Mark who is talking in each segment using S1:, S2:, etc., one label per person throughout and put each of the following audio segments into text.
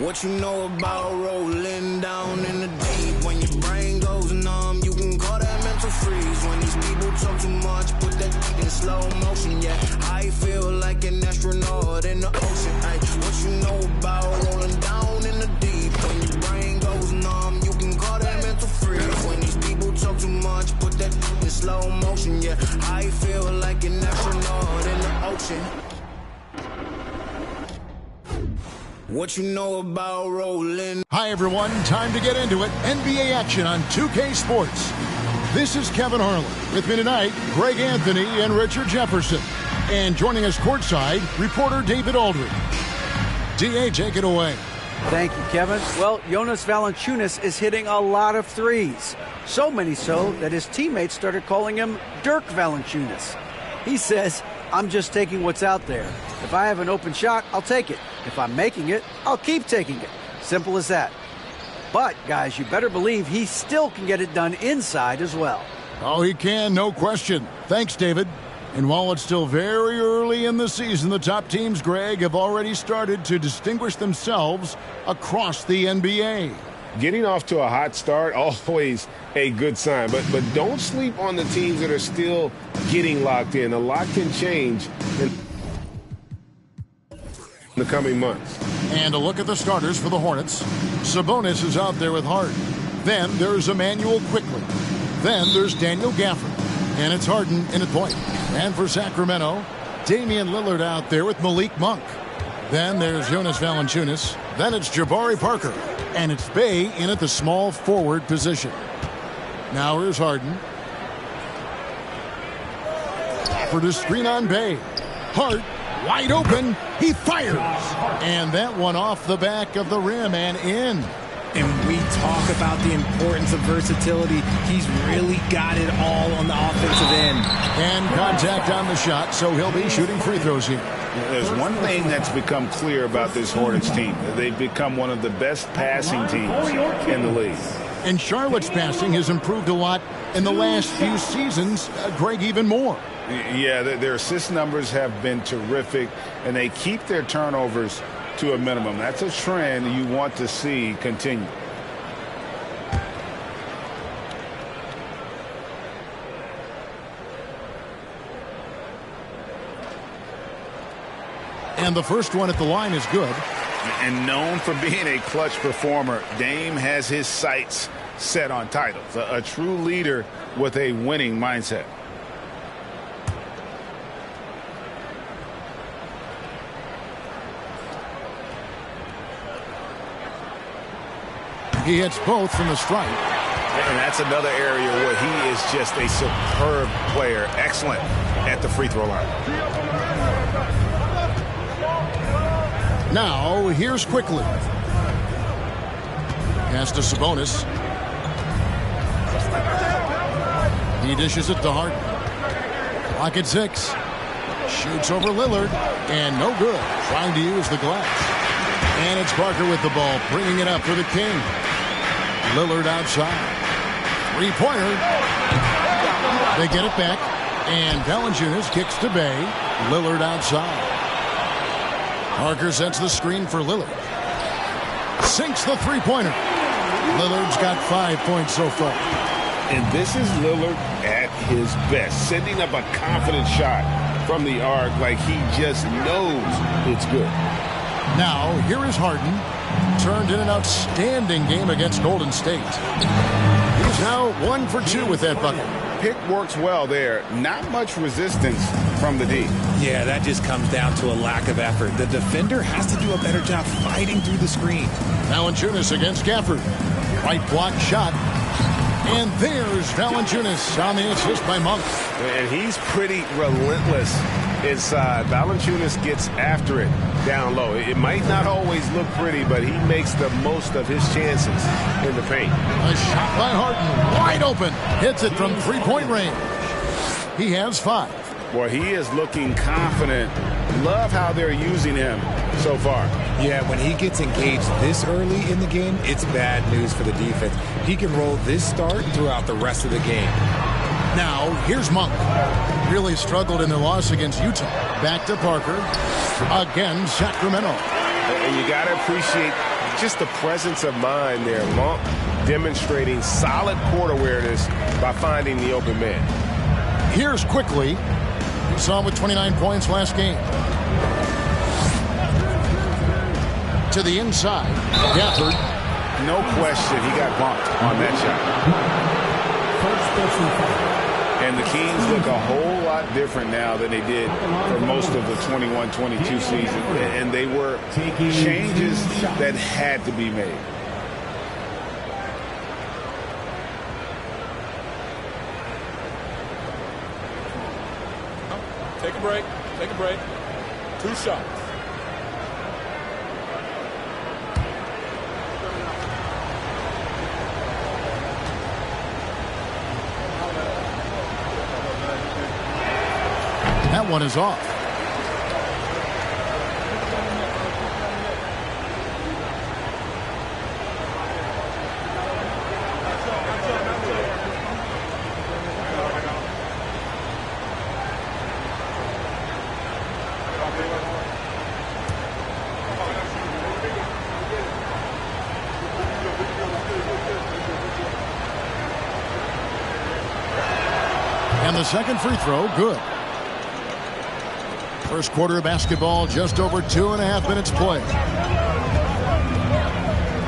S1: What you know about rolling down in the deep? When your brain goes numb, you can call that mental freeze. When these people talk too much, put that in slow motion. Yeah, I feel like an astronaut in the ocean. Ay, what you know about rolling down in the deep? When your brain goes numb, you can call that mental freeze. When these people talk too much, put that in slow motion. Yeah, I feel like an astronaut in the ocean. What you know about rolling?
S2: Hi, everyone. Time to get into it. NBA action on 2K Sports. This is Kevin Harlan. With me tonight, Greg Anthony and Richard Jefferson. And joining us courtside, reporter David Aldridge. DA, take it away.
S3: Thank you, Kevin. Well, Jonas Valanciunas is hitting a lot of threes. So many so that his teammates started calling him Dirk Valanciunas. He says, I'm just taking what's out there. If I have an open shot, I'll take it. If I'm making it, I'll keep taking it. Simple as that. But, guys, you better believe he still can get it done inside as well.
S2: Oh, he can, no question. Thanks, David. And while it's still very early in the season, the top teams, Greg, have already started to distinguish themselves across the NBA.
S4: Getting off to a hot start, always a good sign. But don't sleep on the teams that are still getting locked in. A lot can change in the coming months.
S2: And a look at the starters for the Hornets. Sabonis is out there with Harden. Then there's Emmanuel Quickly. Then there's Daniel Gafford. And it's Harden in at point. And for Sacramento, Damian Lillard out there with Malik Monk. Then there's Jonas Valanciunas. Then it's Jabari Parker. And it's Bey in at the small forward position. Now here's Harden. For the screen on Bey. Hart wide open. He fires. And that one off the back of the rim and in.
S5: And we talk about the importance of versatility. He's really got it all on the offensive end.
S2: And contact on the shot, so he'll be shooting free throws here.
S6: There's one thing that's become clear about this Hornets team. They've become one of the best passing teams in the league.
S2: And Charlotte's passing has improved a lot in the last few seasons. Greg, even more.
S6: Yeah, their assist numbers have been terrific, and they keep their turnovers to a minimum. That's a trend you want to see continue.
S2: And the first one at the line is good.
S6: And known for being a clutch performer, Dame has his sights set on titles. A true leader with a winning mindset.
S2: He hits both from the stripe.
S6: And that's another area where he is just a superb player. Excellent at the free throw line.
S2: Now, here's Quickly. Pass to Sabonis. He dishes it to Harden. Clock at 6. Shoots over Lillard. And no good. Trying to use the glass. And it's Parker with the ball, bringing it up for the King. Lillard outside. Three-pointer. They get it back. And Valanciunas kicks to Bey. Lillard outside. Parker sets the screen for Lillard. Sinks the three-pointer. Lillard's got 5 points so far.
S6: And this is Lillard at his best. Sending up a confident shot from the arc like he just knows it's good.
S2: Now, here is Harden. Turned in an outstanding game against Golden State. He's now 1 for 2 with that bucket.
S6: Pick works well there. Not much resistance from the D.
S5: Yeah, that just comes down to a lack of effort. The defender has to do a better job fighting through the screen.
S2: Valanciunas against Gafford. Right block shot. And there's Valanciunas on the assist by Monk.
S6: And he's pretty relentless inside. Valanciunas gets after it down low. It might not always look pretty, but he makes the most of his chances in the paint.
S2: A shot by Harden, wide open. Hits it from three-point range. He has 5.
S6: Boy, he is looking confident. Love how they're using him so far.
S5: Yeah, when he gets engaged this early in the game, it's bad news for the defense. He can roll this start throughout the rest of the game.
S2: Now, here's Monk. Really struggled in their loss against Utah. Back to Parker. Again, Sacramento.
S6: And you got to appreciate
S4: just the presence of mind there. Monk demonstrating solid court awareness by finding the open man.
S2: Here's Quickly. We saw him with 29 points last game. To the inside. Gafford.
S6: No question he got bumped on that shot. And the Kings look a whole lot different now than they did for most of the 21-22 season. And they were changes that had to be made.
S7: Take a break. Take a break. 2 shots.
S2: That one is off. And the second free throw, good. First quarter of basketball, just over 2.5 minutes play.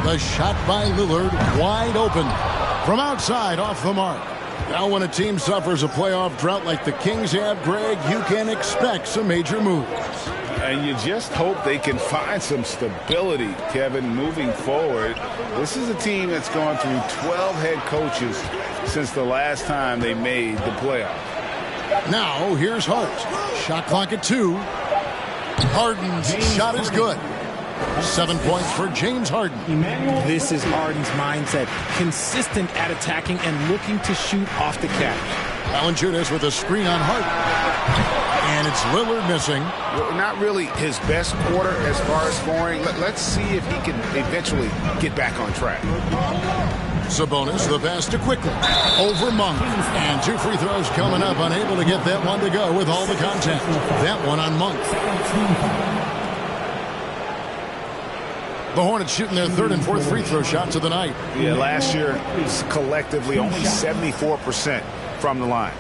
S2: The shot by Lillard, wide open. From outside, off the mark. Now when a team suffers a playoff drought like the Kings have, Greg, you can expect some major moves.
S6: And you just hope they can find some stability, Kevin, moving forward. This is a team that's gone through 12 head coaches since the last time they made the playoffs.
S2: Now, here's Hart. Shot clock at 2. Harden's shot is good. 7 points for James Harden.
S5: This is Harden's mindset. Consistent at attacking and looking to shoot off the catch.
S2: Valanciunas with a screen on Hart. And it's Lillard missing.
S6: Not really his best quarter as far as scoring. Let's see if he can eventually get back on track.
S2: Sabonis, the pass to Quickly. Over Monk. And 2 free throws coming up. Unable to get that one to go with all the contact. That one on Monk. The Hornets shooting their 3rd and 4th free throw shots of the night.
S6: Yeah, last year, collectively, only 74% from the line.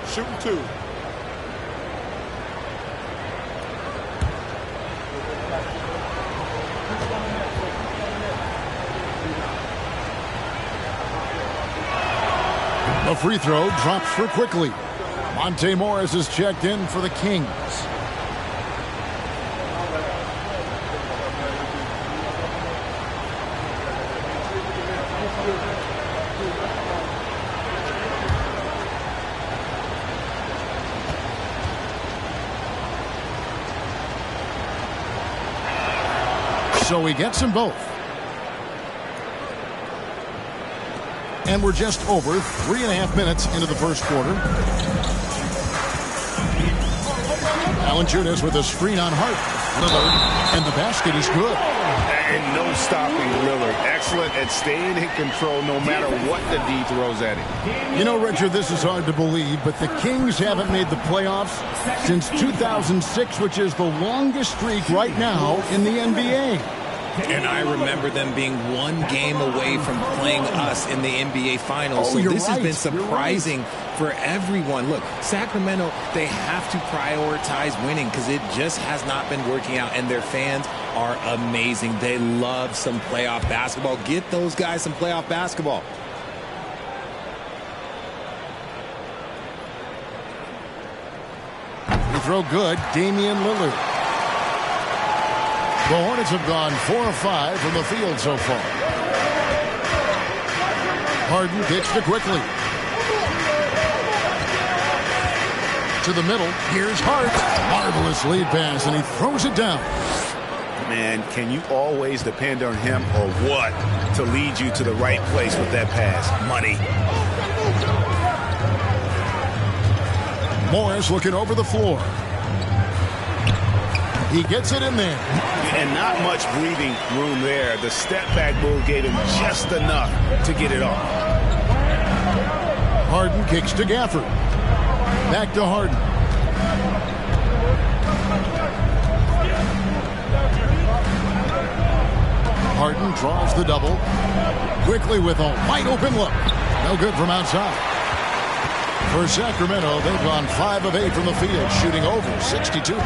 S7: Shooting 2.
S2: A free throw drops for Quickly. Monte Morris is checked in for the Kings. So he gets them both. And we're just over 3.5 minutes into the first quarter. Valanciunas with a screen on Hart. Lillard, and the basket is good.
S6: And no stopping Lillard. Excellent at staying in control no matter what the D throws at him.
S2: You know, Richard, this is hard to believe, but the Kings haven't made the playoffs since 2006, which is the longest streak right now in the NBA.
S5: And I remember them being 1 game away from playing us in the NBA Finals. So this has been surprising for everyone. Look, Sacramento, they have to prioritize winning because it just has not been working out. And their fans are amazing. They love some playoff basketball. Get those guys some playoff basketball.
S2: Free throw good, Damian Lillard. The Hornets have gone 4 of 5 from the field so far. Harden kicks to Quickly. To the middle. Here's Hart. Marvelous lead pass, and he throws it down.
S6: Man, can you always depend on him or what to lead you to the right place with that pass? Money.
S2: Morris looking over the floor. He gets it in there.
S6: And not much breathing room there. The step-back move gave him just enough to get it off.
S2: Harden kicks to Gafford. Back to Harden. Harden draws the double. Quickly with a wide open look. No good from outside. For Sacramento, they've gone 5 of 8 from the field, shooting over 62%.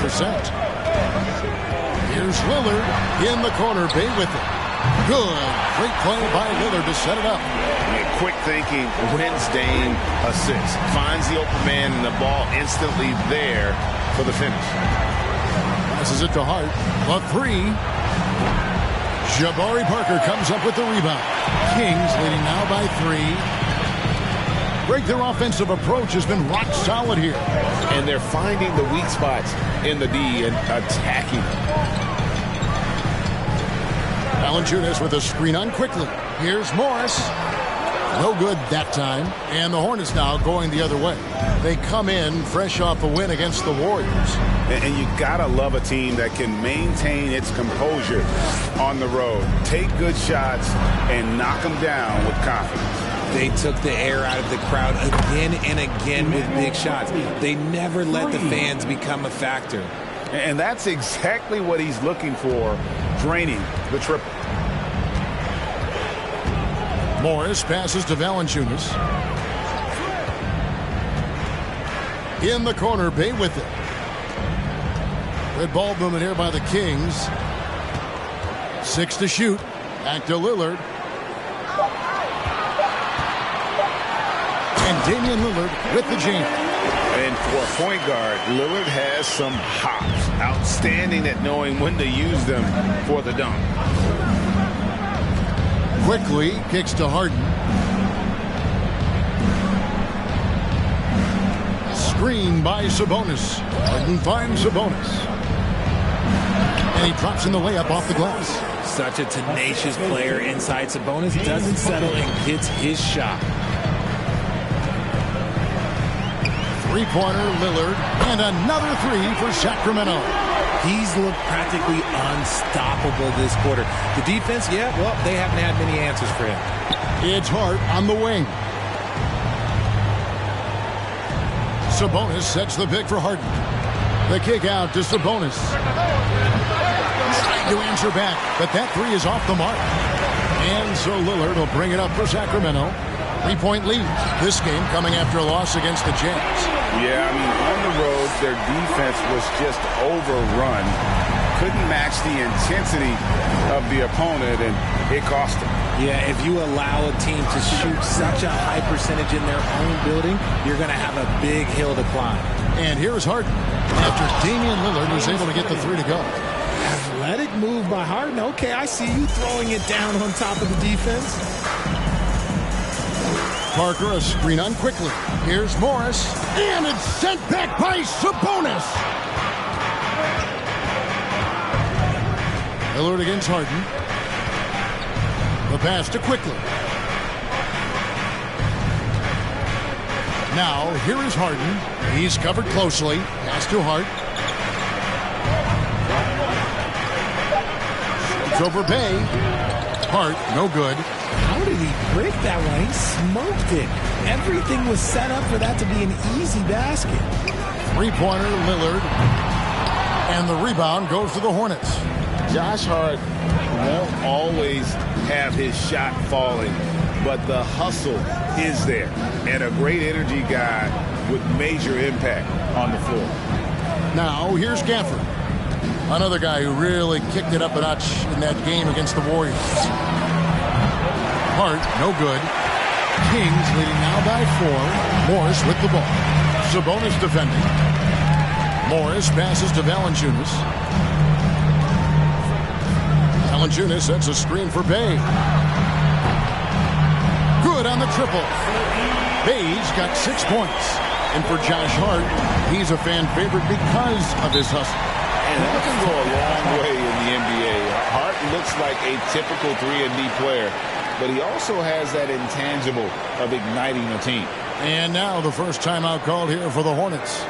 S2: Here's Lillard in the corner. Bay with it. Good. Great play by Lillard to set it up.
S6: Quick thinking wins Dame assist. Finds the open man and the ball instantly there for the finish.
S2: Passes it to Hart. The 3. Jabari Parker comes up with the rebound. Kings leading now by 3. Greg, their offensive approach has been rock solid here.
S4: And they're finding the weak spots in the D and attacking.
S2: Valanciunas with a screen on quickly. Here's Morris. No good that time. And the Hornets now going the other way. They come in fresh off a win against the Warriors.
S6: And you gotta love a team that can maintain its composure on the road. Take good shots and knock them down with confidence.
S5: They took the air out of the crowd again and again with big shots. They never let the fans become a factor.
S6: And that's exactly what he's looking for, draining the triple.
S2: Morris passes to Valanciunas. In the corner, Bay with it. Good ball movement here by the Kings. 6 to shoot. Back to Lillard. And Damian Lillard with the jam.
S6: And for a point guard, Lillard has some hops. Outstanding at knowing when to use them for the dunk.
S2: Quickly kicks to Harden. Screen by Sabonis. Harden finds Sabonis. And he drops in the layup off the glass.
S5: Such a tenacious player inside. Sabonis doesn't settle and gets his shot.
S2: Three-pointer, Lillard, and another 3 for Sacramento.
S5: He's looked practically unstoppable this quarter. The defense, yeah, well, they haven't had many answers for him.
S2: It's Hart on the wing. Sabonis sets the pick for Harden. The kick out to Sabonis. Trying to answer back, but that 3 is off the mark. And so Lillard will bring it up for Sacramento. 3-point lead. This game coming after a loss against the Jazz.
S6: Yeah, I mean, on the road, their defense was just overrun. Couldn't match the intensity of the opponent, and it cost them.
S5: Yeah, if you allow a team to shoot such a high percentage in their own building, you're going to have a big hill to climb.
S2: And here's Harden. After Damian Lillard was able to get the 3 to go.
S5: Athletic move by Harden. Okay, I see you throwing it down on top of the defense.
S2: Parker, a screen on quickly. Here's Morris. And it's sent back by Sabonis. Lillard against Harden. The pass to quickly. Now, here is Harden. He's covered closely. Pass to Hart. It's over Bay. Hart, no good.
S5: How did he break that one? He smoked it. Everything was set up for that to be an easy basket.
S2: Three-pointer, Lillard. And the rebound goes to the Hornets.
S6: Josh Hart won't always have his shot falling, but the hustle is there. And a great energy guy with major impact on the floor.
S2: Now, here's Gafford. Another guy who really kicked it up a notch in that game against the Warriors. Hart, no good. Kings leading now by 4. Morris with the ball. Sabonis defending. Morris passes to Valanciunas. Valanciunas sets a screen for Bay. Good on the triple. Bay's got 6 points. And for Josh Hart, he's a fan favorite because of his hustle.
S6: And that can go a long way in the NBA. Hart looks like a typical 3-and-D player, but he also has that intangible of igniting a team.
S2: And now the first timeout called here for the Hornets.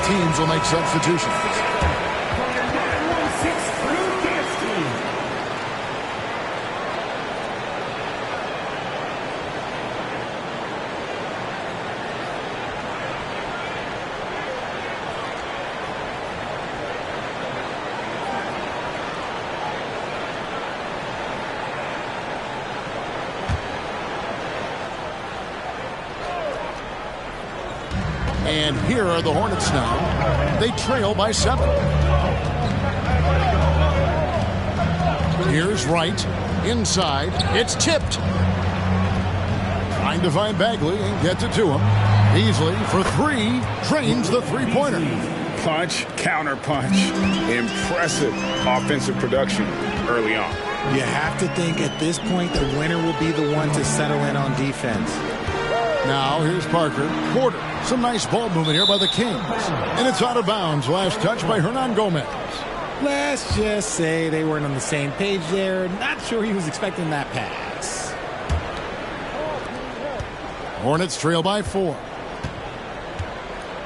S2: teams will make substitutions. And here are the Hornets now. They trail by 7. Here's Wright. Inside. It's tipped. Trying to find Bagley and gets it to him. Beasley for 3. Drains the three-pointer.
S6: Punch, counter punch. Impressive offensive production early on.
S5: You have to think at this point the winner will be the one to settle in on defense.
S2: Now here's Parker. Porter. Some nice ball movement here by the Kings. And it's out of bounds. Last touch by Hernan Gomez.
S5: Let's just say they weren't on the same page there. Not sure he was expecting that pass.
S2: Hornets trail by 4.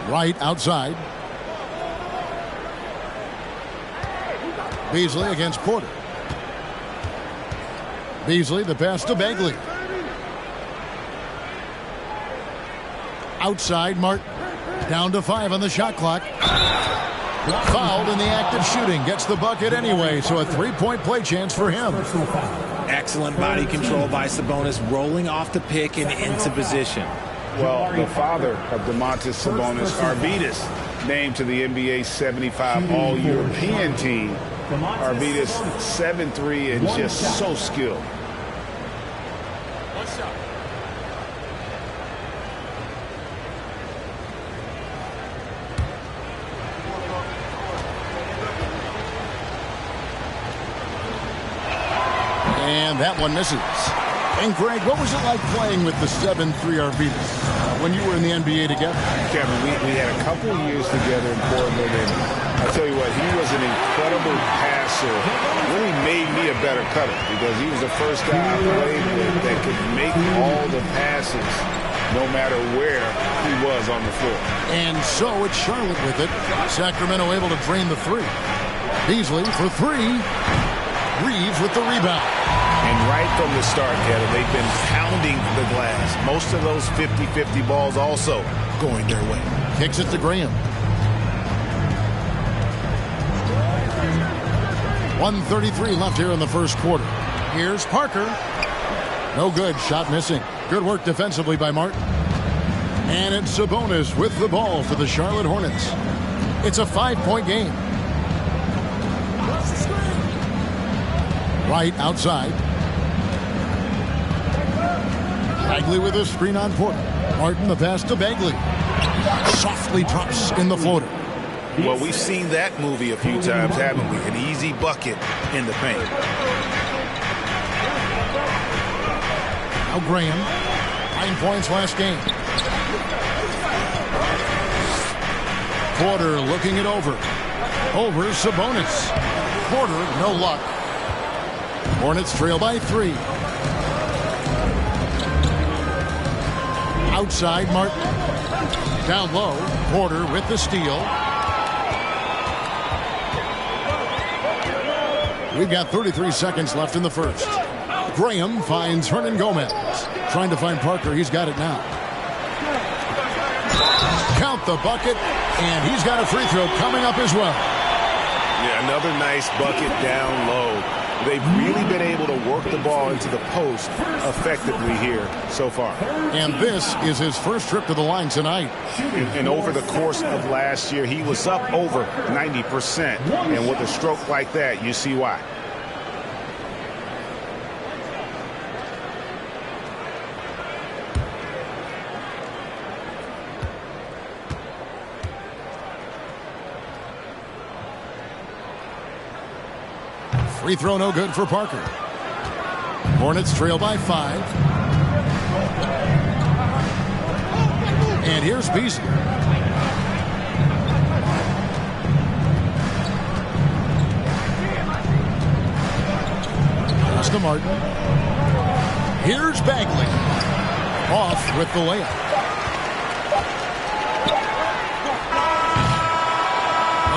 S2: Right outside. Beasley against Porter. Beasley, the pass to Bagley. Outside, Martin. Down to 5 on the shot clock. Fouled in the act of shooting. Gets the bucket anyway, so a 3-point play chance for him.
S5: Excellent body control by Sabonis, rolling off the pick and into position.
S6: Well, the father of Domantas Sabonis, Arvydas, named to the NBA 75 All-European team. Arvydas 7'3" and just so skilled.
S2: And that one misses. And Greg, what was it like playing with the 7'3" Arvydas when you were in the NBA together?
S6: Kevin, we had a couple of years together in Portland, and I'll tell you what, he was an incredible passer. Really made me a better cutter because he was the first guy I played with that could make all the passes no matter where he was on the floor.
S2: And so it's Charlotte with it. Sacramento able to drain the 3. Beasley for 3. Reeves with the rebound.
S6: And right from the start, Kevin, they've been pounding the glass. Most of those 50-50 balls also going their way.
S2: Kicks it to Graham. 1:33 left here in the first quarter. Here's Parker. No good. Shot missing. Good work defensively by Martin. And it's Sabonis with the ball for the Charlotte Hornets. It's a 5-point game. Right outside. Bagley with a screen on Porter. Martin the pass to Bagley. Softly drops in the floater.
S6: Well, we've seen that movie a few times, haven't we? An easy bucket in the paint.
S2: Now Graham. 9 points last game. Porter looking it over. Over Sabonis. Porter, no luck. Hornets trail by 3. Outside, Martin. Down low, Porter with the steal. We've got 33 seconds left in the first. Graham finds Hernan Gomez. Trying to find Parker. He's got it now. Count the bucket, and he's got a free throw coming up as well.
S6: Yeah, another nice bucket down low. They've really been able to work the ball into the post effectively here so far.
S2: And this is his first trip to the line tonight.
S6: And over the course of last year, he was up over 90%. And with a stroke like that, you see why.
S2: Free throw no good for Parker. Hornets trail by 5. And here's Beasley. Pass to Martin. Here's Bagley. Off with the layup.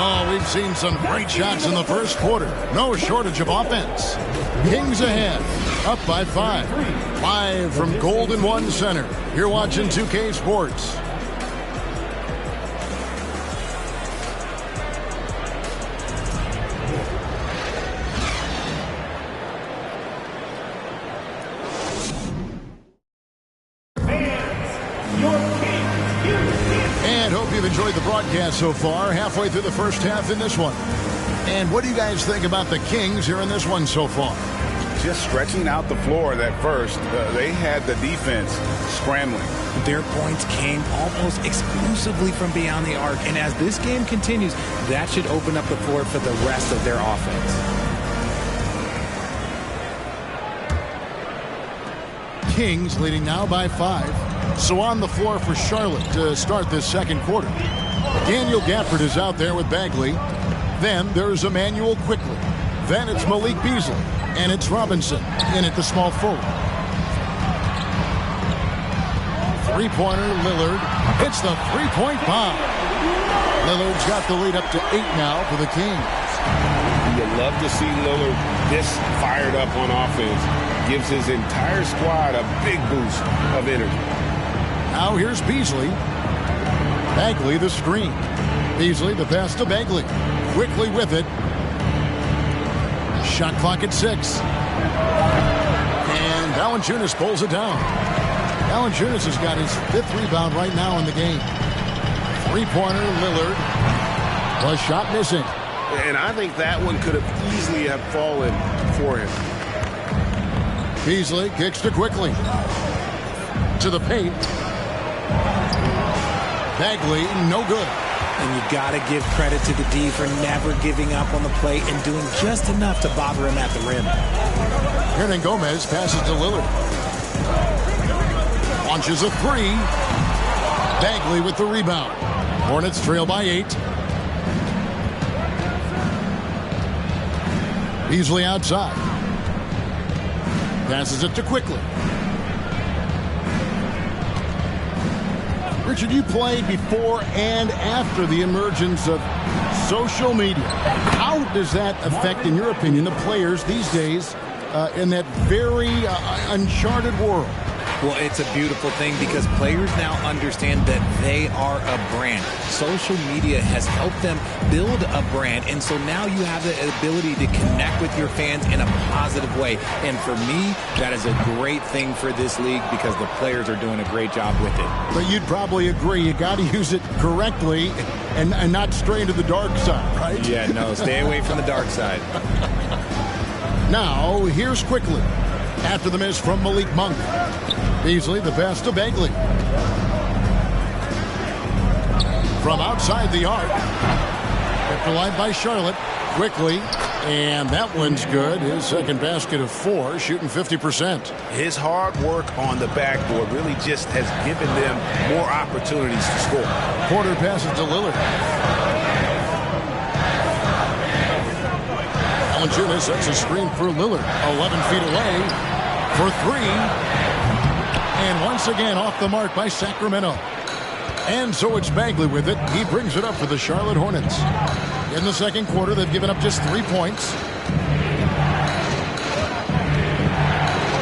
S2: Oh, we've seen some great shots in the first quarter. No shortage of offense. Kings ahead, up by 5. Live from Golden One Center. You're watching 2K Sports. And hope you've enjoyed the broadcast so far. Halfway through the first half in this one. And what do you guys think about the Kings here in this one so far?
S6: Just stretching out the floor at first. They had the defense scrambling.
S5: Their points came almost exclusively from beyond the arc. And as this game continues, that should open up the floor for the rest of their offense.
S2: Kings leading now by 5. So on the floor for Charlotte to start this second quarter. Daniel Gafford is out there with Bagley. Then there's Emmanuel Quickly. Then it's Malik Beasley. And it's Robinson in at the small forward. Three-pointer, Lillard. It's the three-point bomb. Lillard's got the lead up to 8 now for the Kings.
S6: You love to see Lillard this fired up on offense. Gives his entire squad a big boost of energy.
S2: Now here's Beasley. Bagley the screen. Beasley the pass to Bagley. Quickly with it. Shot clock at 6. And Valanciunas pulls it down. Valanciunas has got his 5th rebound right now in the game. Three-pointer, Lillard. The shot missing.
S4: And I think that one could have easily have fallen for him.
S2: Beasley kicks to Quickly. To the paint. Bagley, no good.
S5: And you got to give credit to the D for never giving up on the play and doing just enough to bother him at the rim.
S2: Hernan Gomez passes to Lillard. Launches a 3. Bagley with the rebound. Hornets trail by 8. Beasley outside. Passes it to Quickly. Richard, you played before and after the emergence of social media. How does that affect, in your opinion, the players these days in that very uncharted world?
S5: Well, it's a beautiful thing because players now understand that they are a brand. Social media has helped them build a brand, and so now you have the ability to connect with your fans in a positive way. And for me, that is a great thing for this league because the players are doing a great job with it.
S2: But you'd probably agree you got to use it correctly and not stray into the dark side, right?
S5: Yeah, no, stay away from the dark side.
S2: Now, here's Quickly. After the miss from Malik Monk. Beasley, the pass to Bagley. From outside the arc. Kept alive by Charlotte. Quickly. And that one's good. His second basket of 4, shooting 50%.
S6: His hard work on the backboard really just has given them more opportunities to score.
S2: Porter passes to Lillard. Valanciunas sets a screen for Lillard. 11 feet away for 3. And once again off the mark by Sacramento. And so it's Bagley with it. He brings it up for the Charlotte Hornets. In the second quarter, they've given up just 3 points.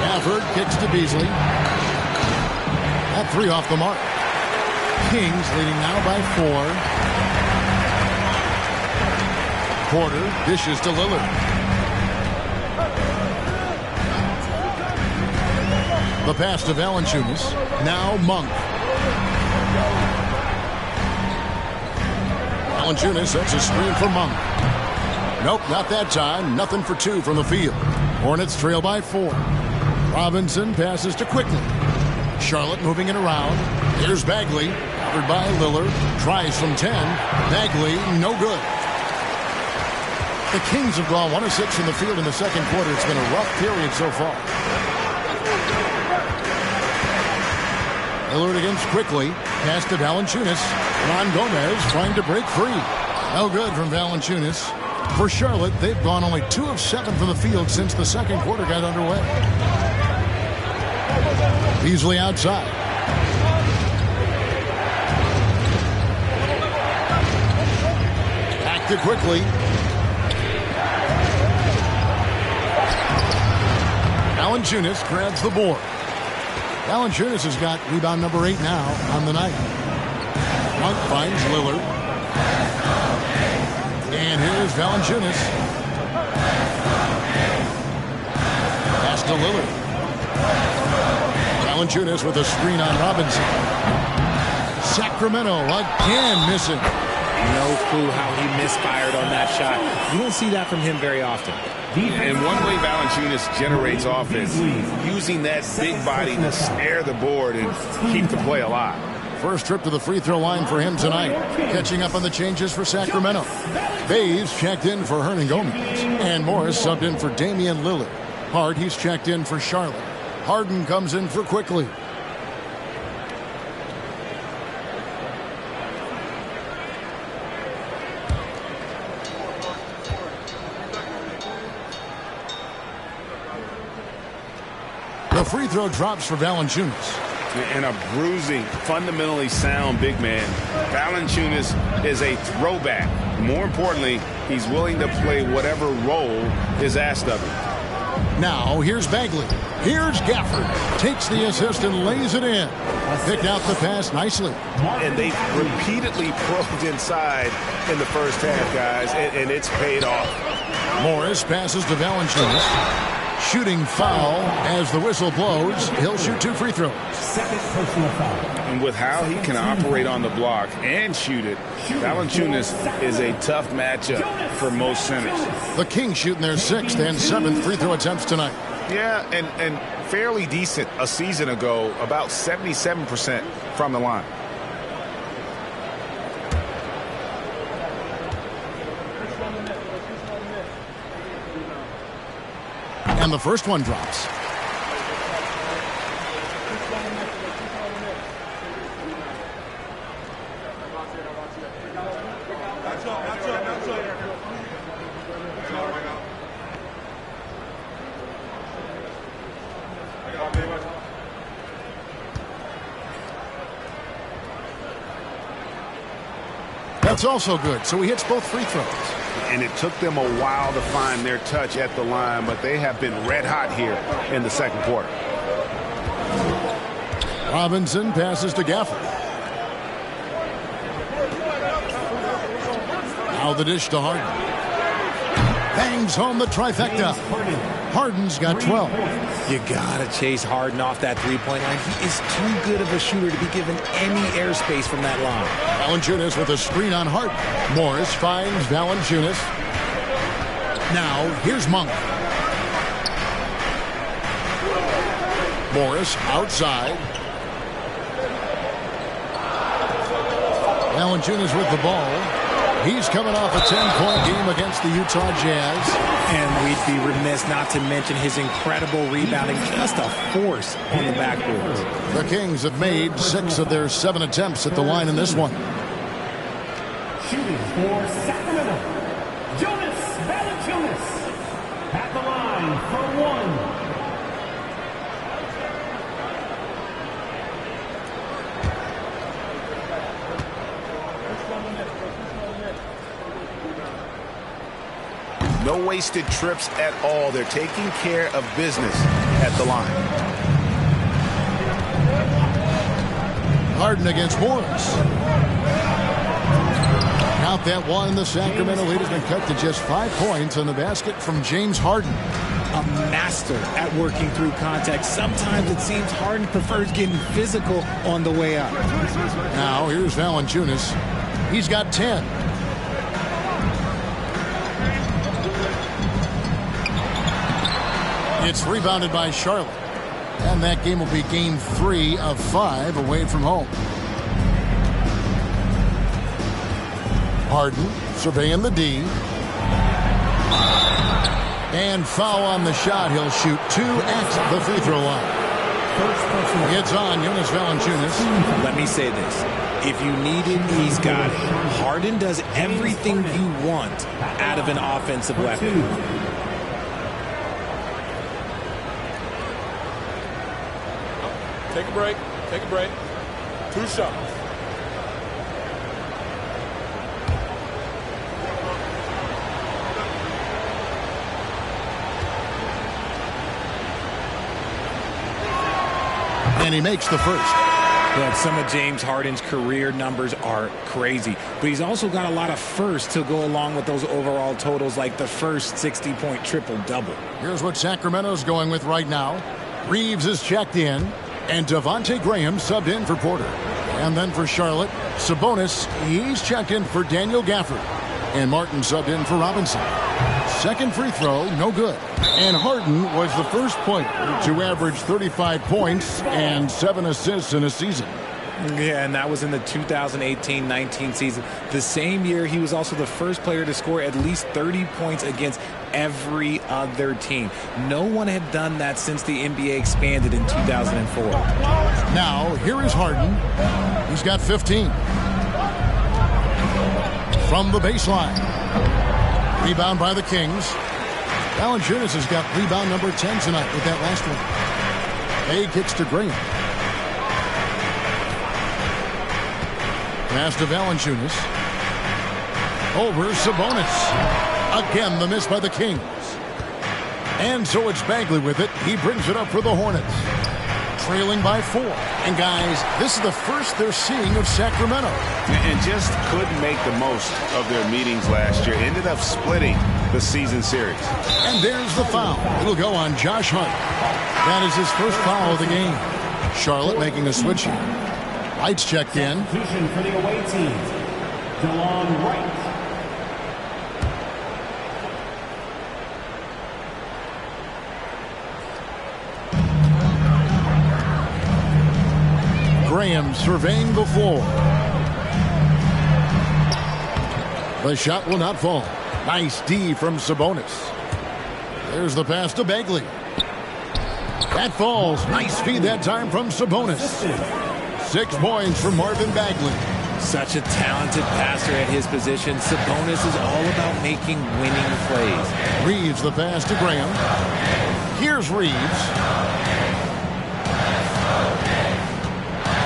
S2: Gafford kicks to Beasley. That 3 off the mark. Kings leading now by 4. Porter dishes to Lillard. The pass to Valanciunas. Now Monk. Valanciunas sets a screen for Monk. Nope, not that time. Nothing for 2 from the field. Hornets trail by 4. Robinson passes to Quickly. Charlotte moving it around. Here's Bagley. Covered by Lillard. Tries from 10. Bagley, no good. The Kings have gone 1 of 6 from the field in the second quarter. It's been a rough period so far. Lillard against Quickly. Pass to Valanciunas. Ron Gomez trying to break free. No good from Valanciunas. For Charlotte, they've gone only 2 of 7 from the field since the second quarter got underway. Beasley outside. Back to quickly. Valanciunas grabs the board. Valanciunas has got rebound number 8 now on the night. Monk finds Lillard. And here's Valanciunas. Pass to Lillard. Valanciunas with a screen on Robinson. Sacramento again missing.
S5: No clue how he misfired on that shot. You don't see that from him very often.
S6: And one way Valanciunas generates offense, using that big body to snare the board and keep the play alive.
S2: First trip to the free throw line for him tonight. Catching up on the changes for Sacramento. Bays checked in for Hernangomez. And Morris subbed in for Damian Lillard. Hart, he's checked in for Charlotte. Harden comes in for Quickly. The free throw drops for Valanciunas.
S6: And a bruising, fundamentally sound big man. Valanciunas is a throwback. More importantly, he's willing to play whatever role is asked of him.
S2: Now, here's Bagley. Here's Gafford. Takes the assist and lays it in. Picked out the pass nicely.
S6: And they repeatedly probed inside in the first half, guys, and it's paid off.
S2: Morris passes to Valanciunas. Shooting foul as the whistle blows. He'll shoot 2 free throws.
S8: Second personal foul.
S6: And with how he can operate on the block and shoot it, Valanciunas is a tough matchup for most centers.
S2: The Kings shooting their 6th and 7th free throw attempts tonight.
S6: Yeah, and fairly decent a season ago, about 77% from the line.
S2: And the first one drops. That's also good, so he hits both free throws.
S6: And it took them a while to find their touch at the line, but they have been red hot here in the second quarter.
S2: Robinson passes to Gafford. Now the dish to Harden. Bangs home the trifecta. Harden's got 12.
S5: You gotta chase Harden off that three-point line. He is too good of a shooter to be given any airspace from that line.
S2: Valanciunas with a screen on Harden. Morris finds Valanciunas. Now here's Monk. Morris outside. Valanciunas with the ball. He's coming off a 10-point game against the Utah Jazz.
S5: And we'd be remiss not to mention his incredible rebounding. Just a force on the backboard.
S2: The Kings have made 6 of their 7 attempts at the line in this one.
S8: Shooting for Sacramento, Jonas Valanciunas at the line for 1.
S6: No wasted trips at all. They're taking care of business at the line.
S2: Harden against Morris. Count that one. The Sacramento lead has been cut to just 5 points on the basket from James Harden.
S5: A master at working through contact. Sometimes it seems Harden prefers getting physical on the way up.
S2: Now here's Valanciunas. He's got 10. It's rebounded by Charlotte. And that game will be game 3 of 5 away from home. Harden surveying the D. And foul on the shot. He'll shoot 2 at the free throw line. It's on Jonas Valanciunas.
S5: Let me say this. If you need it, he's got it. Harden does everything you want out of an offensive weapon.
S7: Take a break. Take a break. 2 shots.
S2: And he makes the first.
S5: Look, some of James Harden's career numbers are crazy, but he's also got a lot of firsts to go along with those overall totals, like the first 60-point triple-double.
S2: Here's what Sacramento's going with right now. Reeves is checked in, and Devontae Graham subbed in for Porter. And then for Charlotte, Sabonis, he's checked in for Daniel Gafford. And Martin subbed in for Robinson. Second free throw, no good. And Harden was the first player to average 35 points and 7 assists in a season.
S5: Yeah, and that was in the 2018-19 season. The same year, he was also the first player to score at least 30 points against every other team. No one had done that since the NBA expanded in 2004.
S2: Now, here is Harden. He's got 15. From the baseline. Rebound by the Kings. Valanciunas has got rebound number 10 tonight with that last one. A kicks to Graham. Pass to Valanciunas. Over Sabonis. Again, the miss by the Kings. And so it's Bagley with it. He brings it up for the Hornets. Trailing by 4. And guys, this is the first they're seeing of Sacramento.
S6: And just couldn't make the most of their meetings last year. Ended up splitting the season series.
S2: And there's the foul. It'll go on Josh Hart. That is his first foul of the game. Charlotte making a switch here. White's checked in.
S8: Substitution for the away team. DeLon Wright.
S2: Graham surveying the floor. The shot will not fall. Nice D from Sabonis. There's the pass to Bagley. That falls. Nice feed that time from Sabonis. 6 points from Marvin Bagley.
S5: Such a talented passer at his position. Sabonis is all about making winning plays.
S2: Reeves the pass to Graham. Here's Reeves.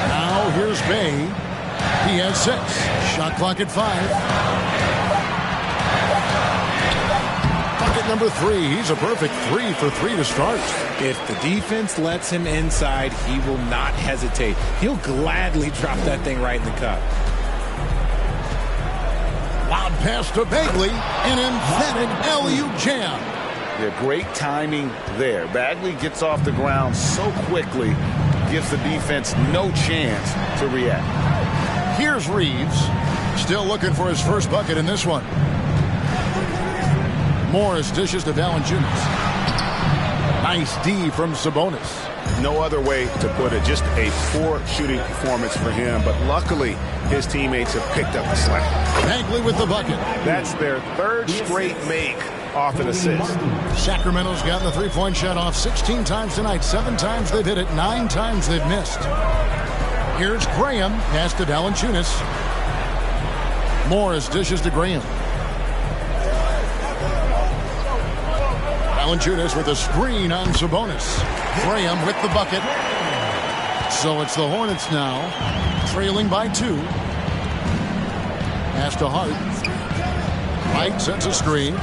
S2: Now here's Bay. He has 6. Shot clock at 5. Bucket number 3. He's a perfect 3 for 3 to start.
S5: If the defense lets him inside, he will not hesitate. He'll gladly drop that thing right in the cup.
S2: Loud pass to Bagley. An emphatic LU jam.
S6: Yeah, great timing there. Bagley gets off the ground so quickly, gives the defense no chance to react.
S2: Here's Reeves. Still looking for his first bucket in this one. Morris dishes to Valanciunas. Nice D from Sabonis.
S6: No other way to put it. Just a poor shooting performance for him. But luckily, his teammates have picked up the slack.
S2: Bagley with the bucket.
S6: That's their 3rd straight make off an assist.
S2: Sacramento's gotten the three-point shot off 16 times tonight. 7 times they've hit it. 9 times they've missed. Here's Graham. Pass to Valanciunas. Morris dishes to Graham. Valanciunas with a screen on Sabonis. Graham with the bucket. So it's the Hornets now, trailing by 2. Pass to Hart. White sets a screen.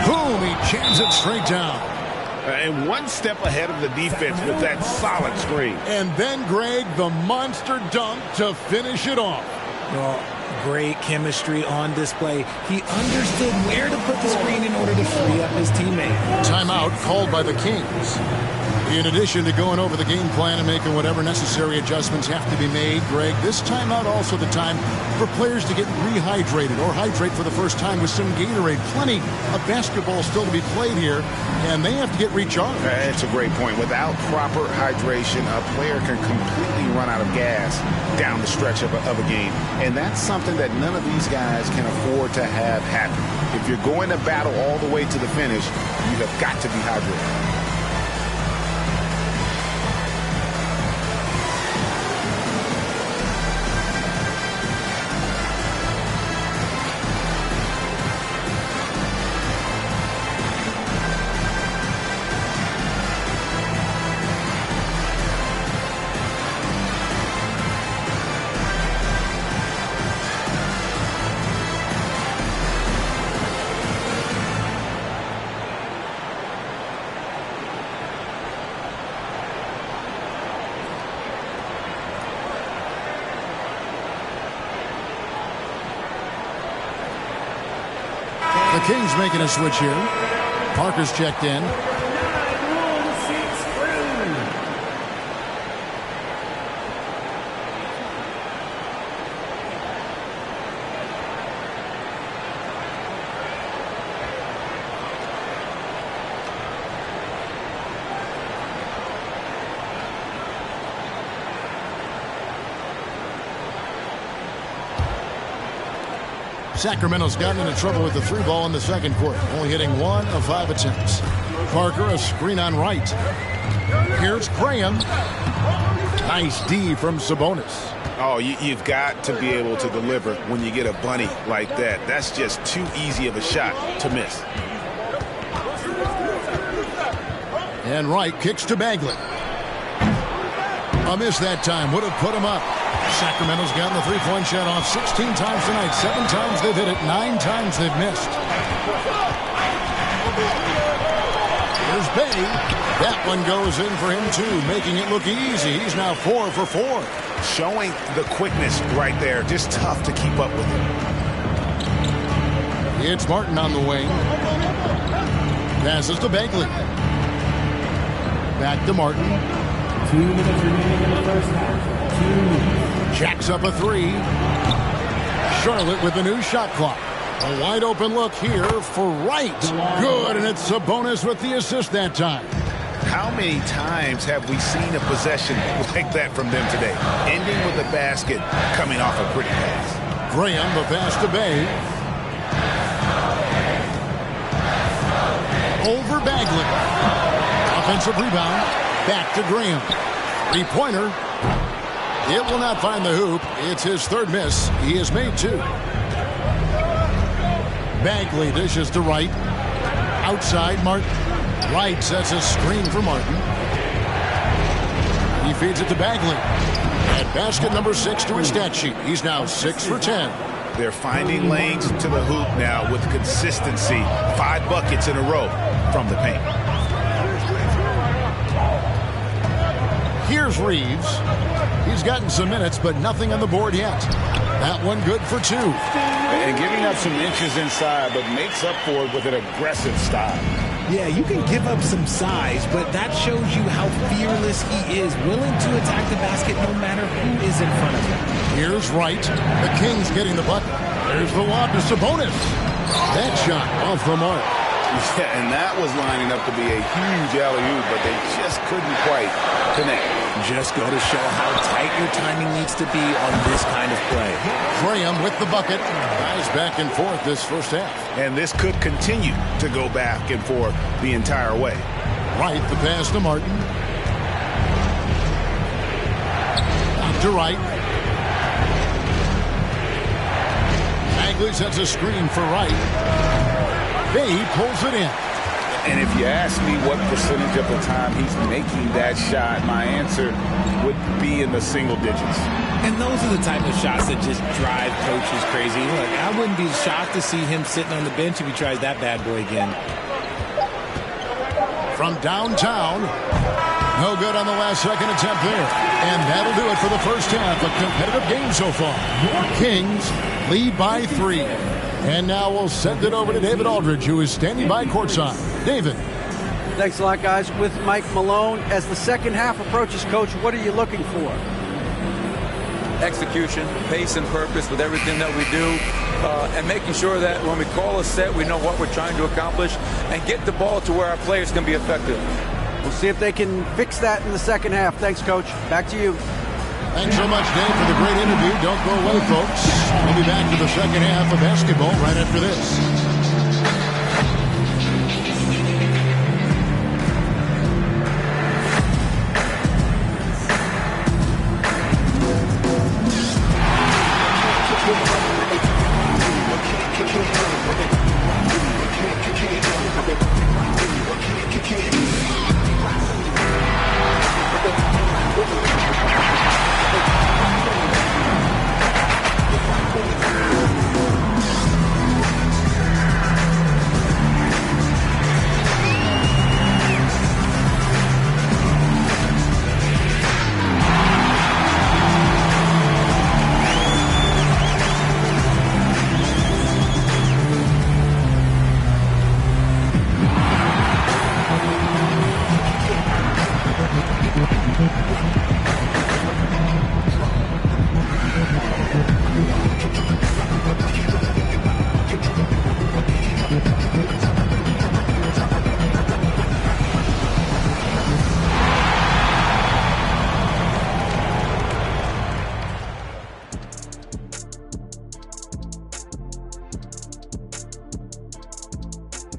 S2: Boom! He jams it straight down.
S6: And one step ahead of the defense with that solid screen.
S2: And then, Greg, the monster dunk to finish it off.
S5: Well, great chemistry on display. He understood where to put the screen in order to free up his teammate.
S2: Timeout called by the Kings. In addition to going over the game plan and making whatever necessary adjustments have to be made, Greg, this timeout also the time for players to get rehydrated or hydrate for the first time with some Gatorade. Plenty of basketball still to be played here, and they have to get recharged.
S6: That's a great point. Without proper hydration, a player can completely run out of gas down the stretch of a game. And that's something that none of these guys can afford to have happen. If you're going to battle all the way to the finish, you have got to be hydrated.
S2: The Kings making a switch here. Parker's checked in. Sacramento's gotten into trouble with the 3 ball in the second quarter, only hitting 1 of 5 attempts. Parker, a screen on right. Here's Graham. Nice D from Sabonis.
S6: Oh, you've got to be able to deliver when you get a bunny like that. That's just too easy of a shot to miss.
S2: And Wright kicks to Bagley. A miss that time. Would have put him up. Sacramento's gotten the 3-point shot off 16 times tonight. 7 times they've hit it. 9 times they've missed. Here's Bay. That one goes in for him, too, making it look easy. He's now 4 for 4.
S6: Showing the quickness right there. Just tough to keep up with him.
S2: It's Martin on the wing. Passes to Bagley. Back to Martin.
S8: 2 minutes remaining in the first half. 2 minutes.
S2: Jacks up a 3. Charlotte with the new shot clock. A wide open look here for Wright. Good, and it's Sabonis with the assist that time.
S6: How many times have we seen a possession like that from them today? Ending with a basket, coming off a pretty pass.
S2: Graham, the pass to Bay. Over Bagley. Offensive rebound. Back to Graham. 3-pointer. It will not find the hoop. It's his 3rd miss. He has made 2. Bagley dishes to Wright. Outside, Martin. Wright sets a screen for Martin. He feeds it to Bagley. At basket number 6 to his stat sheet. He's now 6 for 10.
S6: They're finding lanes to the hoop now with consistency. 5 buckets in a row from the paint.
S2: Here's Reeves. He's gotten some minutes, but nothing on the board yet. That one good for 2.
S6: And giving up some inches inside, but makes up for it with an aggressive style.
S5: Yeah, you can give up some size, but that shows you how fearless he is, willing to attack the basket no matter who is in front of him.
S2: Here's Wright. The Kings getting the bucket. There's the lob to Sabonis. That shot off the mark.
S6: Yeah, and that was lining up to be a huge alley-oop, but they just couldn't quite connect.
S5: Just go to show how tight your timing needs to be on this kind of play.
S2: Graham with the bucket. Guys back and forth this first half.
S6: And this could continue to go back and forth the entire way.
S2: Wright, the pass to Martin. Back to Wright. Bagley sets a screen for Wright. Bay pulls it in.
S6: And if you ask me what percentage of the time he's making that shot, my answer would be in the single digits.
S5: And those are the type of shots that just drive coaches crazy. Look, I wouldn't be shocked to see him sitting on the bench if he tries that bad boy again.
S2: From downtown, no good on the last second attempt there. And that'll do it for the first half. A competitive game so far. Kings lead by 3. And now we'll send it over to David Aldridge, who is standing by courtside. David.
S3: Thanks a lot, guys. With Mike Malone, as the second half approaches, Coach, what are you looking for?
S9: Execution, pace and purpose with everything that we do, and making sure that when we call a set, we know what we're trying to accomplish and get the ball to where our players can be effective.
S3: We'll see if they can fix that in the second half. Thanks, Coach. Back to you.
S2: Thanks so much, Dave, for the great interview. Don't go away, folks. We'll be back to the second half of basketball right after this.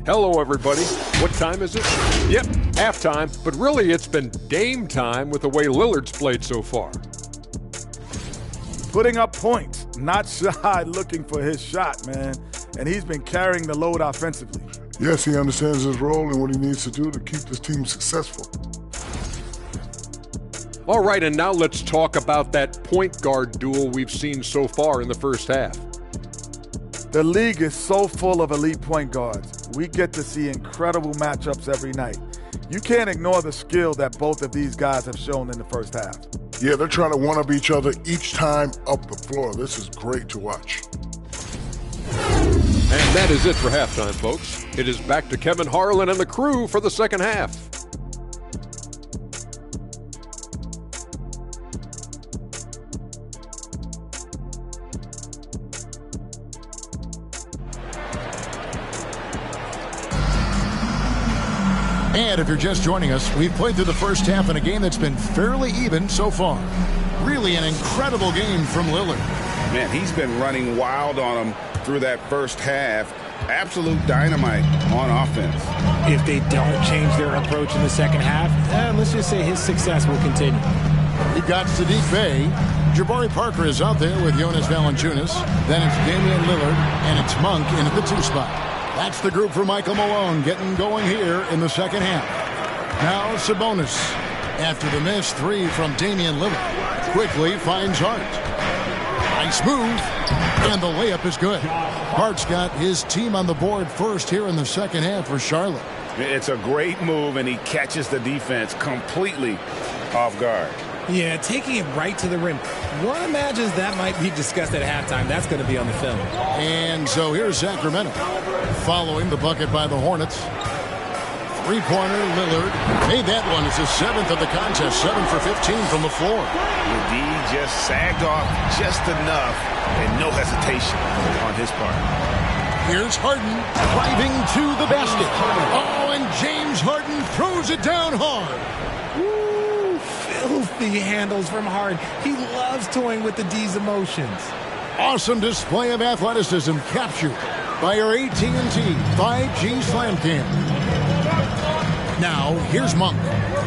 S10: Hello, everybody. What time is it? Yep, halftime, but really it's been Dame time with the way Lillard's played so far.
S11: Putting up points, not shy looking for his shot, man. And he's been carrying the load offensively.
S12: Yes, he understands his role and what he needs to do to keep this team successful.
S10: All right, and now let's talk about that point guard duel we've seen so far in the first half.
S11: The league is so full of elite point guards. We get to see incredible matchups every night. You can't ignore the skill that both of these guys have shown in the first half.
S12: Yeah, they're trying to one-up each other each time up the floor. This is great to watch.
S10: And that is it for halftime, folks. It is back to Kevin Harlan and the crew for the second half.
S2: And if you're just joining us, we've played through the first half in a game that's been fairly even so far. Really an incredible game from Lillard.
S6: Man, he's been running wild on him through that first half. Absolute dynamite on offense.
S5: If they don't change their approach in the second half, let's just say his success will continue.
S2: We've got Sadiq Bey. Jabari Parker is out there with Jonas Valanciunas. Then it's Damian Lillard, and it's Monk in at the 2 spot. That's the group for Michael Malone getting going here in the second half. Now Sabonis, after the missed 3 from Damian Lillard, quickly finds Hart. Nice move, and the layup is good. Hart's got his team on the board first here in the second half for Charlotte.
S6: It's a great move, and he catches the defense completely off guard.
S5: Yeah, taking it right to the rim. One imagines that might be discussed at halftime. That's going to be on the film.
S2: And so here's Sacramento, following the bucket by the Hornets. Three-pointer, Lillard made that one. It's his 7th of the contest, 7 for 15 from the floor.
S6: The D just sagged off just enough, and no hesitation on his part.
S2: Here's Harden driving to the basket. Oh, and James Harden throws it down hard.
S5: Filthy handles from Harden. He loves toying with the D's emotions.
S2: Awesome display of athleticism captured by our AT&T 5G Slam Cam. Now, here's Monk.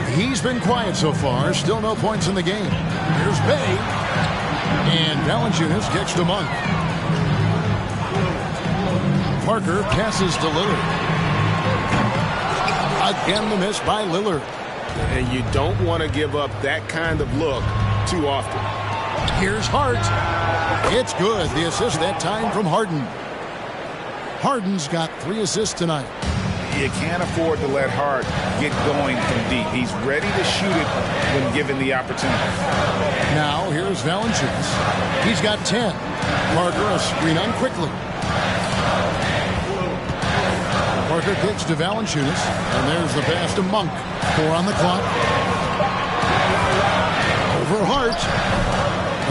S2: He's been quiet so far. Still no points in the game. Here's Bey. And Valanciunas kicks to Monk. Parker passes to Lillard. Again, the miss by Lillard.
S4: And you don't want to give up that kind of look too often.
S2: Here's Hart. It's good. The assist that time from Harden. Harden's got 3 assists tonight.
S6: You can't afford to let Hart get going from deep. He's ready to shoot it when given the opportunity.
S2: Now here's Valanciunas. He's got 10. Parker a screen on quickly. Parker kicks to Valanciunas, and there's the pass to Monk. 4 on the clock. Over Hart.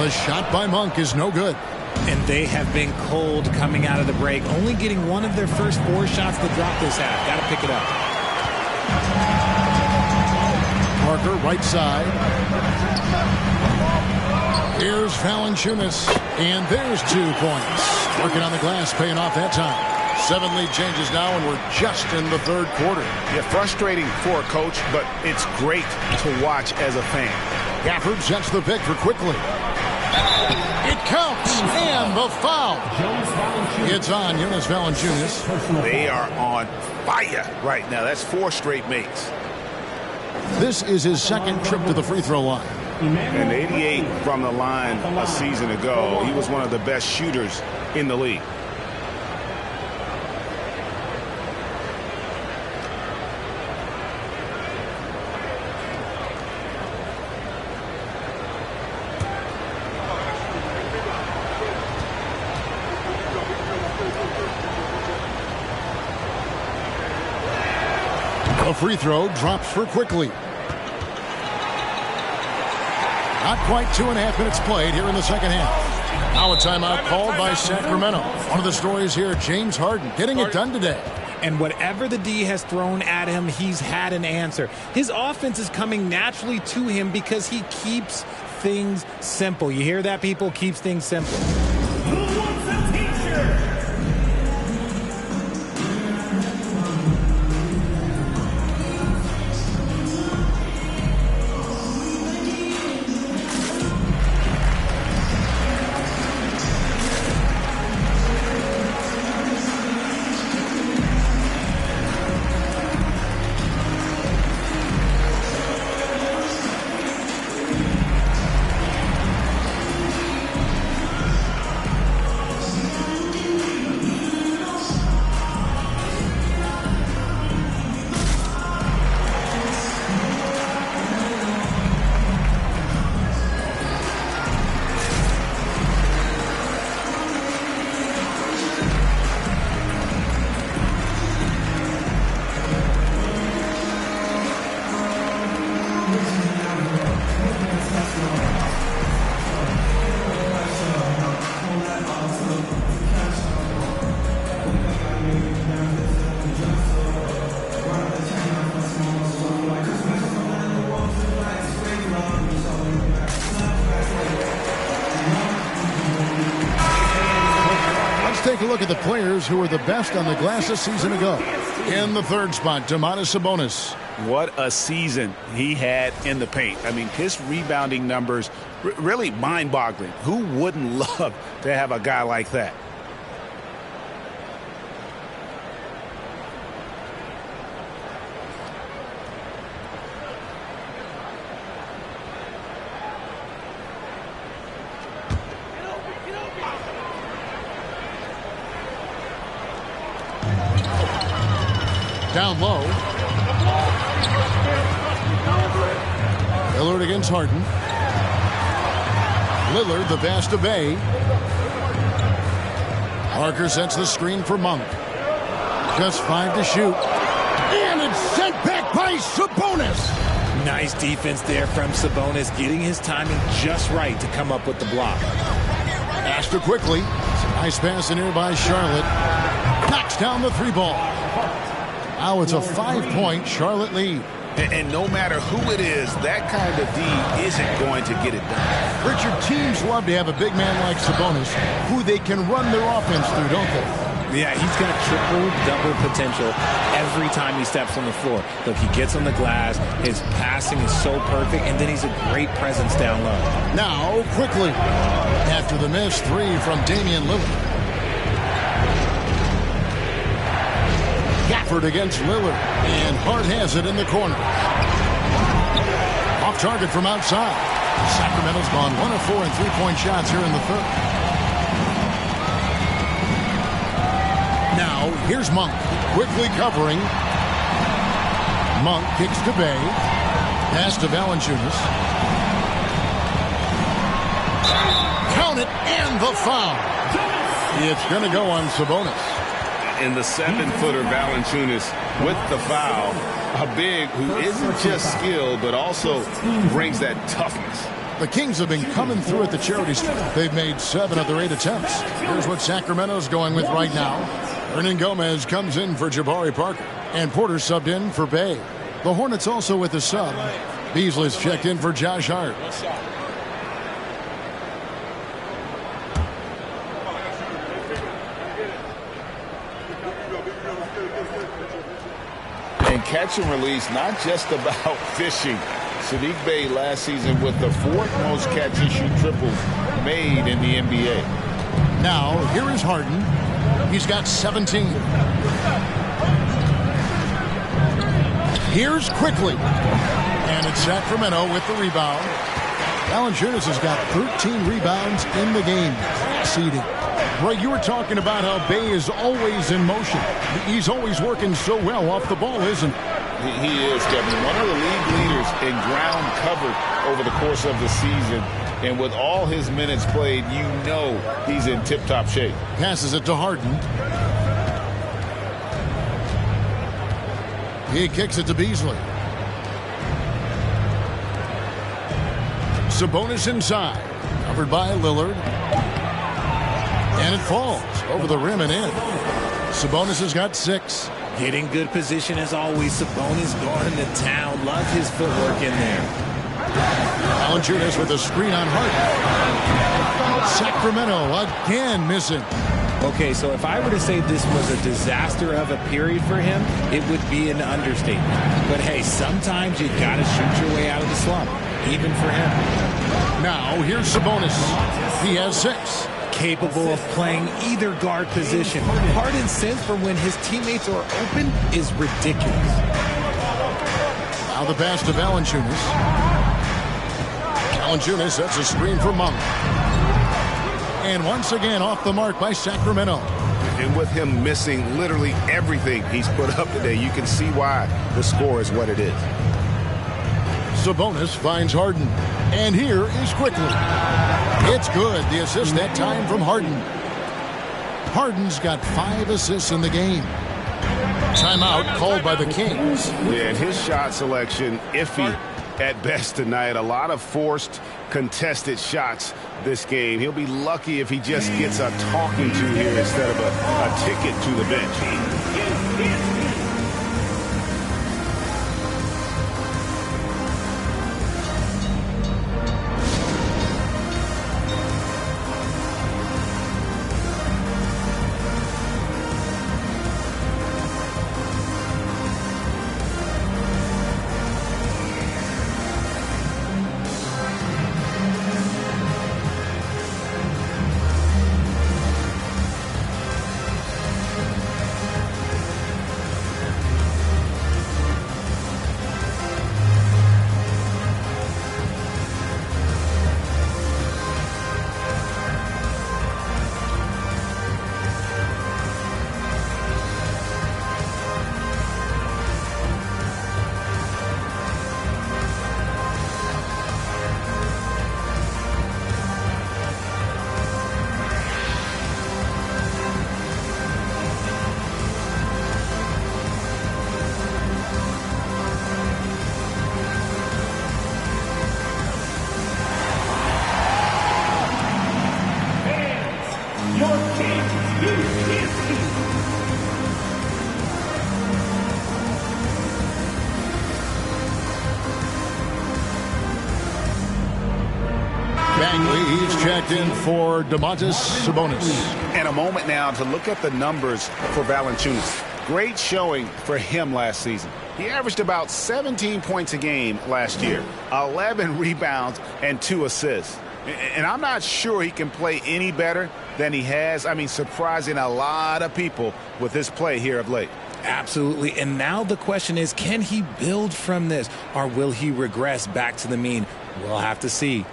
S2: The shot by Monk is no good.
S5: And they have been cold coming out of the break, only getting 1 of their first 4 shots to drop this half. Got to pick it up.
S2: Parker, right side. Here's Valanciunas, and there's 2 points. Working on the glass, paying off that time. 7 lead changes now, and we're just in the 3rd quarter.
S6: Yeah, frustrating for a coach, but it's great to watch as a fan.
S2: Gafford sets the pick for quickly. It counts, and the foul. It's on Jonas Valanciunas.
S6: They are on fire right now. That's 4 straight makes.
S2: This is his 2nd trip to the free throw line.
S6: And 88 from the line a season ago. He was one of the best shooters in the league.
S2: A free throw drops for quickly. Not quite 2.5 minutes played here in the second half. Now a timeout called by Sacramento. One of the stories here, James Harden getting it done today.
S5: And whatever the D has thrown at him, he's had an answer. His offense is coming naturally to him because he keeps things simple. You hear that, people? Keeps things simple.
S8: Who wants a t-shirt?
S2: players who were the best on the glass a season ago. In the third spot, Domantas Sabonis.
S6: What a season he had in the paint. I mean, his rebounding numbers really mind-boggling. Who wouldn't love to have a guy like that?
S2: Down low. Lillard against Harden. Lillard, the pass to Bay. Parker sets the screen for Monk. Just 5 to shoot. And it's sent back by Sabonis.
S5: Nice defense there from Sabonis, getting his timing just right to come up with the block.
S2: Astor quickly. Nice pass in here by Charlotte. Knocks down the 3-ball. Now it's a 5-point Charlotte lead.
S6: And no matter who it is, that kind of D isn't going to get it done.
S2: Richard, teams love to have a big man like Sabonis who they can run their offense through, don't they?
S5: Yeah, he's got triple-double potential every time he steps on the floor. Look, he gets on the glass, his passing is so perfect, and then he's a great presence down low.
S2: Now, quickly, after the missed 3 from Damian Lillard. Gafford against Lillard, and Hart has it in the corner. Off target from outside. Sacramento's gone 1 of 4 in 3-point shots here in the third. Now, here's Monk, quickly covering. Monk kicks to Bay. Pass to Valanciunas. Count it, and the foul. It's going to go on Sabonis.
S4: In the 7-footer Valanciunas with the foul. A big who isn't just skilled, but also brings that toughness.
S2: The Kings have been coming through at the charity strip. They've made 7 of their 8 attempts. Here's what Sacramento's going with right now. Hernan Gomez comes in for Jabari Parker, and Porter subbed in for Bay. The Hornets also with a sub. Beasley's checked in for Josh Hart.
S6: And catch and release, not just about fishing. Sadiq Bey last season with the 4th most catch-and-shoot triples made in the NBA.
S2: Now, here is Harden. He's got 17. Here's quickly. And it's Sacramento with the rebound. Valanciunas has got 13 rebounds in the game. Exceeding. Right, you were talking about how Bay is always in motion. He's always working so well off the ball, isn't he?
S6: He is, Kevin. One of the league leaders in ground covered over the course of the season. And with all his minutes played, you know he's in tip-top shape.
S2: Passes it to Harden. He kicks it to Beasley. Sabonis inside. Covered by Lillard. And it falls over the rim and in. Sabonis has got 6.
S5: Getting good position as always. Sabonis guarding the town. Love his footwork in there.
S2: Valanciunas with a screen on Hart. Sacramento again missing.
S5: Okay, so if I were to say this was a disaster of a period for him, it would be an understatement. But hey, sometimes you got to shoot your way out of the slump, even for him.
S2: Now, here's Sabonis. He has 6.
S5: Capable of playing either guard position. Harden's sense for when his teammates are open is ridiculous.
S2: Now the pass to Valanciunas. Valanciunas sets a screen for Monk. And once again off the mark by Sacramento.
S4: And with him missing literally everything he's put up today, you can see why the score is what it is.
S2: Sabonis finds Harden. And here is quickly. It's good. The assist that time from Harden. Harden's got 5 assists in the game. Timeout called by the Kings.
S4: Yeah, and his shot selection iffy at best tonight. A lot of forced, contested shots this game. He'll be lucky if he just gets a talking to here instead of a ticket to the bench.
S2: checked in for Domantas Sabonis.
S4: And a moment now to look at the numbers for Valanciunas. Great showing for him last season. He averaged about 17 points a game last year, 11 rebounds, and 2 assists. And I'm not sure he can play any better than he has. I mean, surprising a lot of people with his play here of late.
S5: Absolutely. And now the question is, can he build from this, or will he regress back to the mean? We'll have to see.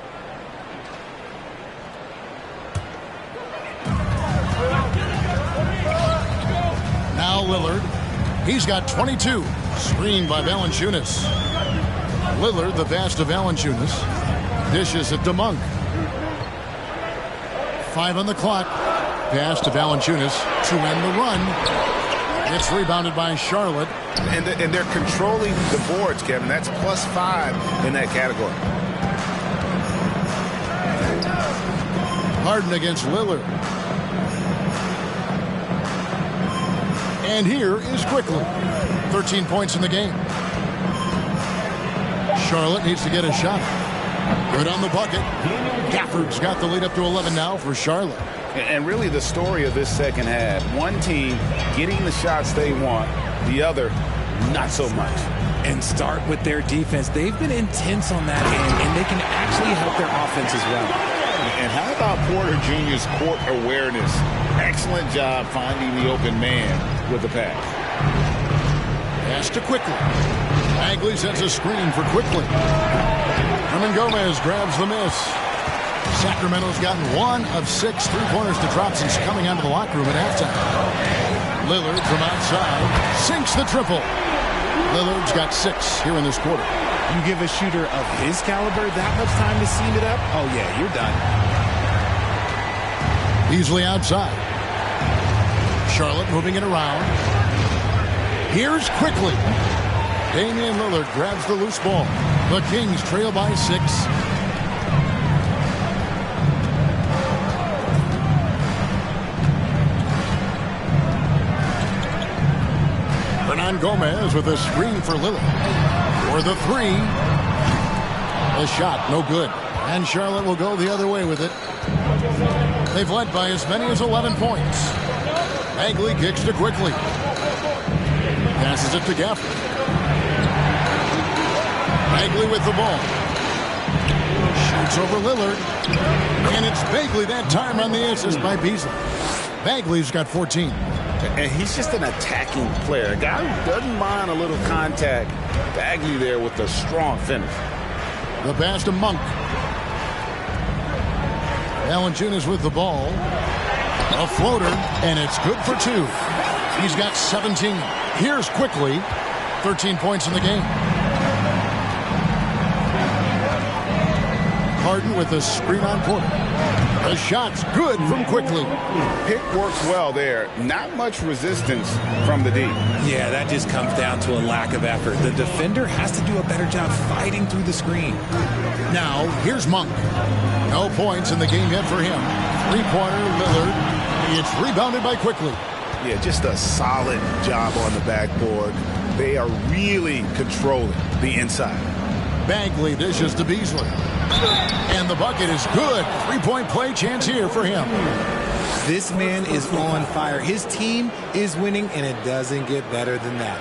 S2: Now Lillard. He's got 22. Screened by Valanciunas. Lillard, the pass to Valanciunas. Dishes it to Monk. 5 on the clock. Pass to Valanciunas to end the run. It's rebounded by Charlotte.
S4: And they're controlling the boards, Kevin. That's +5 in that category.
S2: Harden against Lillard. And here is Quickly. 13 points in the game. Charlotte needs to get a shot. Good on the bucket. Gafford's got the lead up to 11 now for Charlotte.
S4: And really the story of this second half, one team getting the shots they want, the other not so much.
S5: And start with their defense. They've been intense on that end, and they can actually help their offense as well.
S6: And how about Porter Jr.'s court awareness? Excellent job finding the open man with the pass.
S2: Pass to Quickly. Bagley sends a screen for Quickly. Hernan Gomez grabs the miss. Sacramento's gotten 1 of 6 3-pointers to drop since coming out of the locker room at halftime. Lillard from outside sinks the triple. Lillard's got 6 here in this quarter.
S5: You give a shooter of his caliber that much time to seam it up, oh yeah, you're done.
S2: Beasley outside. Charlotte moving it around. Here's Quickly. Damian Lillard grabs the loose ball. The Kings trail by 6. Hernan Gomez with a screen for Lillard. For the 3. The shot, no good. And Charlotte will go the other way with it. They've led by as many as 11 points. Bagley kicks to Quickly. Passes it to Gafford. Bagley with the ball. Shoots over Lillard. And it's Bagley that time on the assist by Beasley. Bagley's got 14.
S4: And he's just an attacking player. A guy who doesn't mind a little contact. Bagley there with a strong finish.
S2: The pass to Monk. Valanciunas with the ball. A floater, and it's good for 2. He's got 17. Here's Quickly. 13 points in the game. Harden with a screen on Porter. The shot's good from Quickly.
S4: Pick works well there. Not much resistance from the D.
S5: Yeah, that just comes down to a lack of effort. The defender has to do a better job fighting through the screen.
S2: Now, here's Monk. No points in the game yet for him. 3-pointer, Lillard. It's rebounded by Quickly.
S4: Yeah, just a solid job on the backboard. They are really controlling the inside.
S2: Bagley dishes to Beasley. And the bucket is good. 3-point play chance here for him.
S5: This man is on fire. His team is winning, and it doesn't get better than that.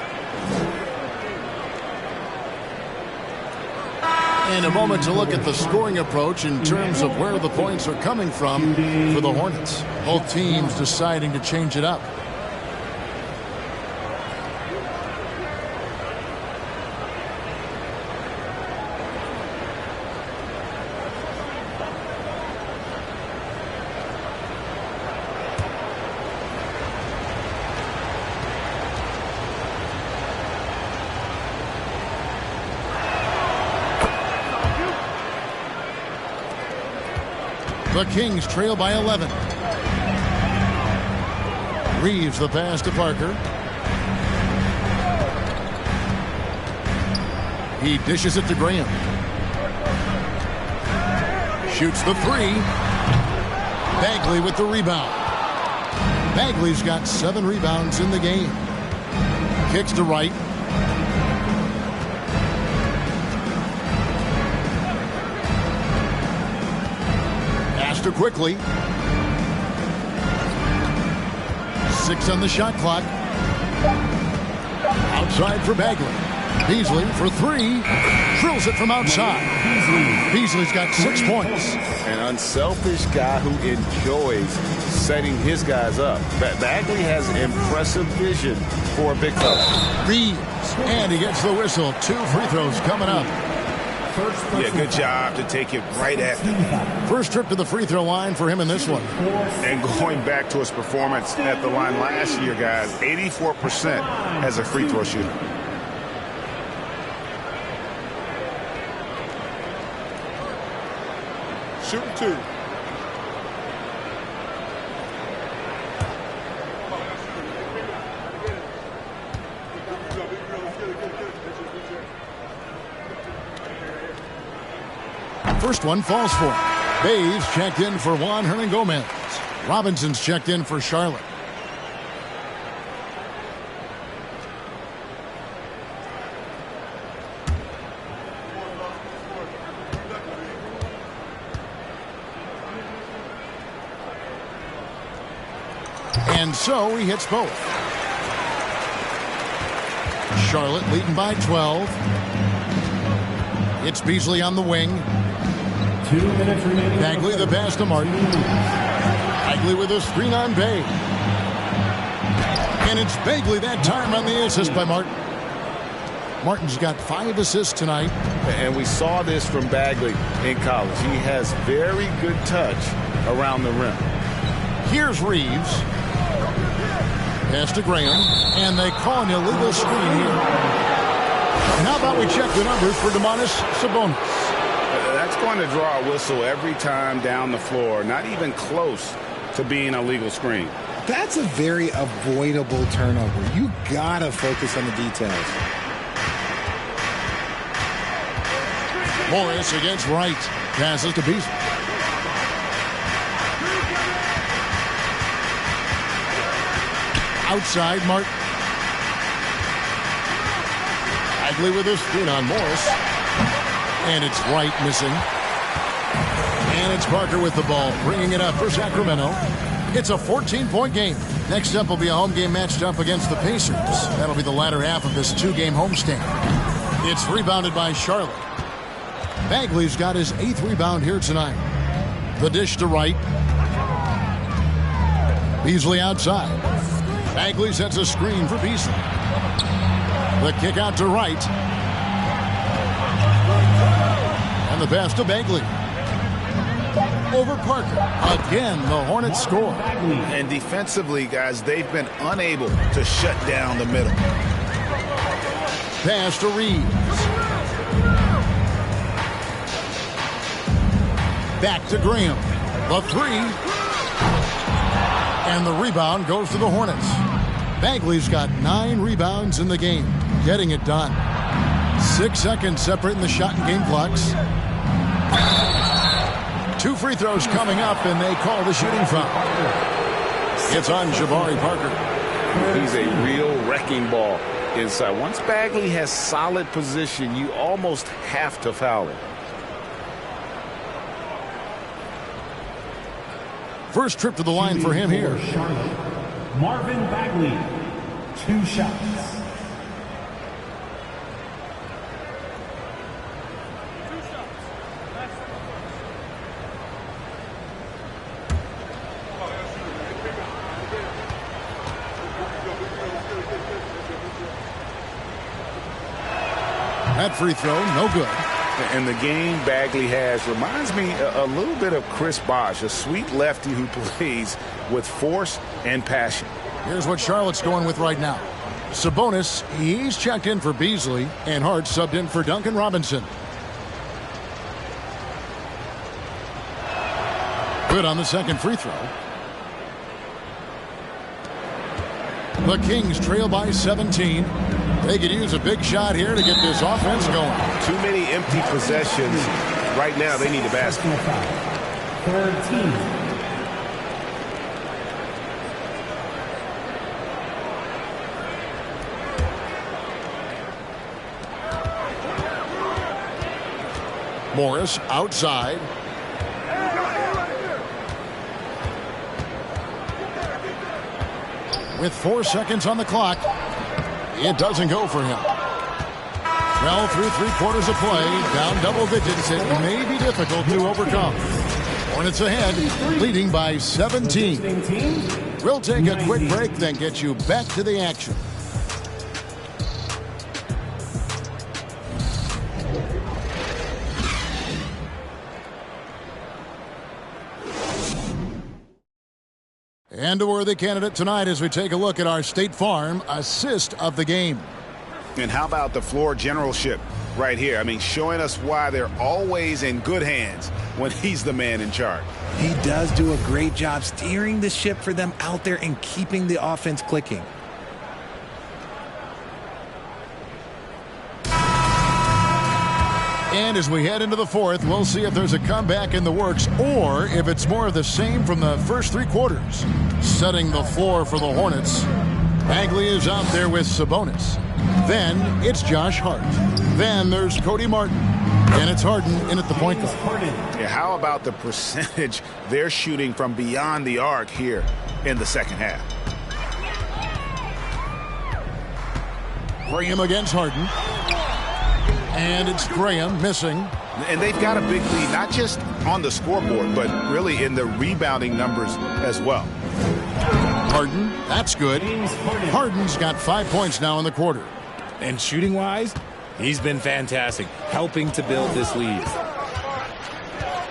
S2: And a moment to look at the scoring approach in terms of where the points are coming from for the Hornets. Both teams deciding to change it up. The Kings trail by 11. Reeves the pass to Parker. He dishes it to Graham. Shoots the 3. Bagley with the rebound. Bagley's got 7 rebounds in the game. Kicks to Wright. to quickly. 6 on the shot clock. Outside for Bagley. Beasley for 3. Drills it from outside. Beasley's got 6 points.
S4: An unselfish guy who enjoys setting his guys up. Bagley has impressive vision for a big fella.
S2: Reeves, and he gets the whistle. 2 free throws coming up.
S4: Yeah, good job to take it right at them.
S2: First trip to the free throw line for him in this one.
S4: And going back to his performance at the line last year, guys, 84% as a free throw shooter.
S7: Shooting 2.
S2: First one falls for him. Bays checked in for Juan Hernangomez. Robinson's checked in for Charlotte. And so he hits both. Charlotte leading by 12. It's Beasley on the wing.
S8: 2 minutes remaining.
S2: Bagley the pass to Martin. Bagley with a screen on Bay. And it's Bagley that time on the assist by Martin. Martin's got 5 assists tonight.
S4: And we saw this from Bagley in college. He has very good touch around the rim.
S2: Here's Reeves. Pass to Graham. And they call an illegal screen here. And how about we check the numbers for Domantas Sabonis?
S4: That's going to draw a whistle every time down the floor. Not even close to being a legal screen.
S5: That's a very avoidable turnover. You gotta focus on the details.
S2: Morris against Wright. Passes to Beasley. Outside, Martin. Bagley with a screen on Morris. And it's Wright missing. And it's Parker with the ball, bringing it up for Sacramento. It's a 14-point game. Next up will be a home game matched up against the Pacers. That'll be the latter half of this 2-game homestand. It's rebounded by Charlotte. Bagley's got his 8th rebound here tonight. The dish to Wright. Beasley outside. Bagley sets a screen for Beasley. The kick out to Wright. And the pass to Bagley. Over Parker. Again, the Hornets score.
S4: And defensively, guys, they've been unable to shut down the middle.
S2: Pass to Reeves. Back to Graham. The 3. And the rebound goes to the Hornets. Bagley's got 9 rebounds in the game. Getting it done. 6 seconds separating the shot and game clocks. 2 free throws coming up, and they call the shooting foul. It's on Jabari Parker.
S4: He's a real wrecking ball inside. Once Bagley has solid position, you almost have to foul him.
S2: First trip to the line for him here.
S8: Marvin Bagley, 2 shots.
S2: That free throw, no good.
S4: And the game Bagley has reminds me a little bit of Chris Bosh, a sweet lefty who plays with force and passion.
S2: Here's what Charlotte's going with right now. Sabonis, he's checked in for Beasley, and Hart subbed in for Duncan Robinson. Good on the second free throw. The Kings trail by 17. They could use a big shot here to get this offense going.
S4: Too many empty possessions. Right now, they need a basket.
S8: 13.
S2: Morris outside. with 4 seconds on the clock. It doesn't go for him. Well, through 3/4 of play, down double digits, it may be difficult to overcome. Hornets ahead, leading by 17. We'll take a quick break, then get you back to the action. And a worthy candidate tonight as we take a look at our State Farm assist of the game.
S4: And how about the floor generalship right here? I mean, showing us why they're always in good hands when he's the man in charge.
S5: He does do a great job steering the ship for them out there and keeping the offense clicking.
S2: And as we head into the fourth, we'll see if there's a comeback in the works or if it's more of the same from the first 3 quarters. Setting the floor for the Hornets, Bagley is out there with Sabonis. Then it's Josh Hart. Then there's Cody Martin. And it's Harden in at the point guard.
S4: Yeah, how about the percentage they're shooting from beyond the arc here in the second half?
S2: Graham against Harden. And it's Graham missing.
S4: And they've got a big lead, not just on the scoreboard, but really in the rebounding numbers as well.
S2: Harden, that's good. Harden's got 5 points now in the quarter.
S5: And shooting-wise, he's been fantastic, helping to build this lead.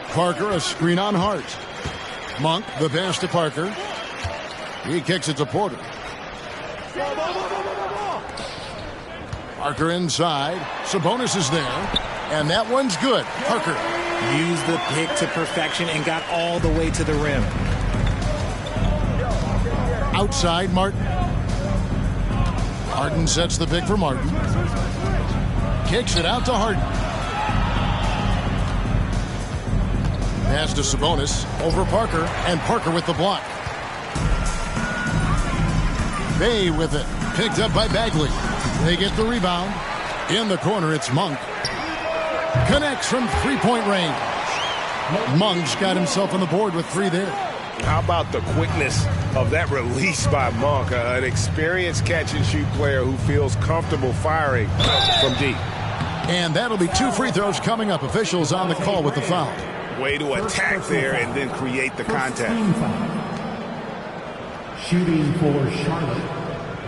S2: Parker, a screen on Hart. Monk, the pass to Parker. He kicks it to Porter. Parker inside. Sabonis is there. And that one's good. Parker.
S5: Used the pick to perfection and got all the way to the rim.
S2: Outside, Martin. Harden sets the pick for Martin. Kicks it out to Harden. Pass to Sabonis. Over Parker. And Parker with the block. Bay with it. Picked up by Bagley. They get the rebound. In the corner, it's Monk. Connects from 3-point range. Monk's got himself on the board with 3 there.
S6: How about the quickness of that release by Monk? An experienced catch-and-shoot player who feels comfortable firing from deep.
S2: And that'll be 2 free throws coming up. Officials on the call with the foul.
S4: Way to attack there and then create the contact.
S8: Shooting for Charlotte,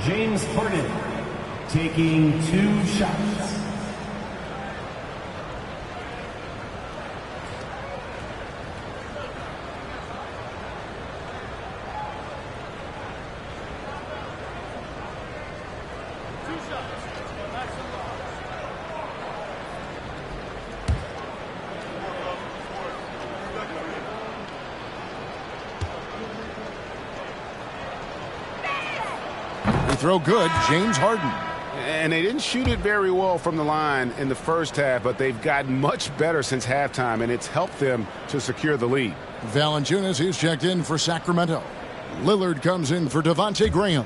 S8: James Harden, taking 2 shots.
S2: Throw good, James Harden.
S4: And they didn't shoot it very well from the line in the first half, but they've gotten much better since halftime, and it's helped them to secure the lead.
S2: Valanciunas is checked in for Sacramento. Lillard comes in for Devontae Graham.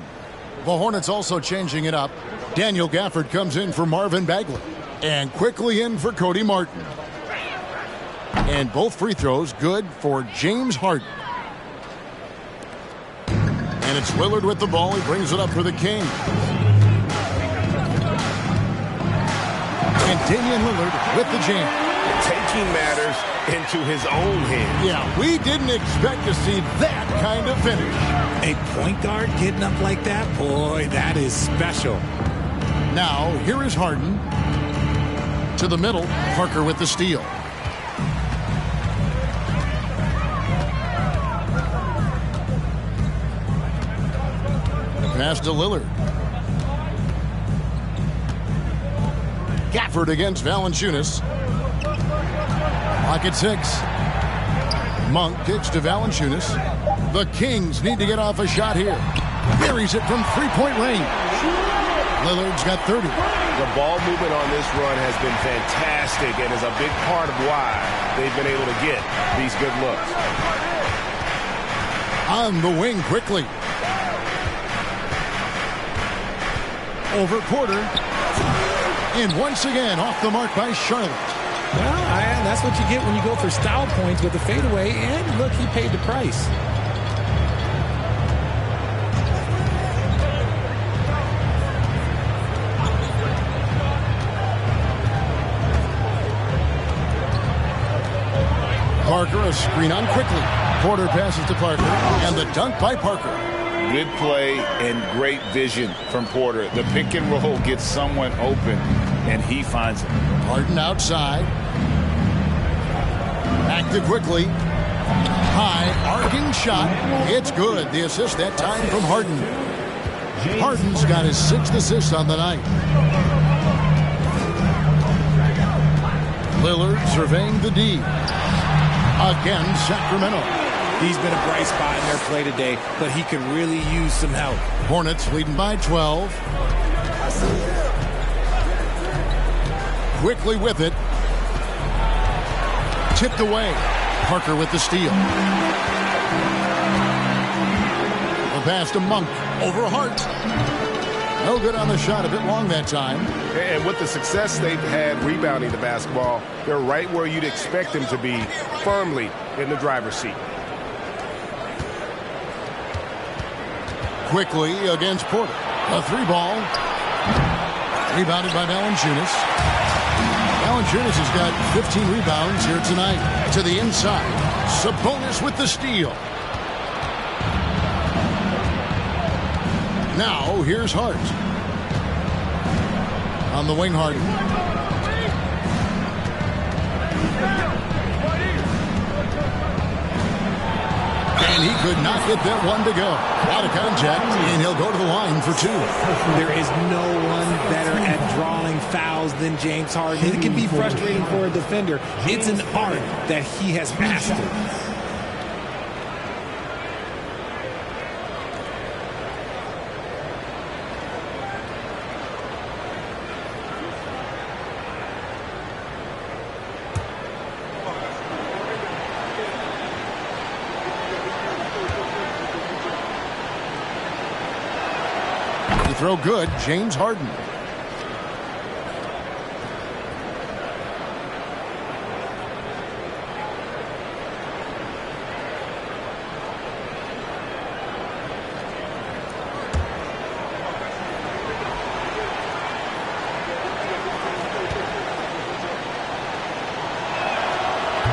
S2: The Hornets also changing it up. Daniel Gafford comes in for Marvin Bagley. And quickly in for Cody Martin. And both free throws good for James Harden. And it's Lillard with the ball. He brings it up for the Kings. And Damian Lillard with the jam.
S6: Taking matters into his own hands.
S2: Yeah, we didn't expect to see that kind of finish.
S5: A point guard getting up like that? Boy, that is special.
S2: Now, here is Harden. To the middle, Parker with the steal. Pass to Lillard. Gafford against Valanciunas. Clock at 6. Monk kicks to Valanciunas. The Kings need to get off a shot here. Buries it from 3-point range. Lillard's got 30.
S6: The ball movement on this run has been fantastic and is a big part of why they've been able to get these good looks.
S2: On the wing quickly. Over Porter. And once again off the mark by Charlotte.
S5: Well, that's what you get when you go for style points with a fadeaway. And look, he paid the price.
S2: Parker, a screen on quickly. Porter passes to Parker, and the dunk by Parker.
S6: Good play and great vision from Porter. The pick and roll gets someone open, and he finds it.
S2: Harden outside. Back to quickly. High, arcing shot. It's good. The assist that time from Harden. Harden's got his 6th assist on the night. Lillard surveying the D. Again, Sacramento.
S5: He's been a bright spot in their play today, but he could really use some help.
S2: Hornets leading by 12. Quickly with it. Tipped away. Parker with the steal. The pass to Monk. Over Hart. No good on the shot. A bit long that time.
S4: And with the success they've had rebounding the basketball, they're right where you'd expect them to be, firmly in the driver's seat.
S2: Quickly against Porter. A 3-ball. Rebounded by Valanciunas. Valanciunas has got 15 rebounds here tonight. To the inside. Sabonis with the steal. Now, here's Hart. On the wing, Harden. And he could not get that one to go. Out of contact, and he'll go to the line for 2.
S5: There is no one better at drawing fouls than James Harden. It can be frustrating for a defender. It's an art that he has mastered.
S2: Throw good, James Harden.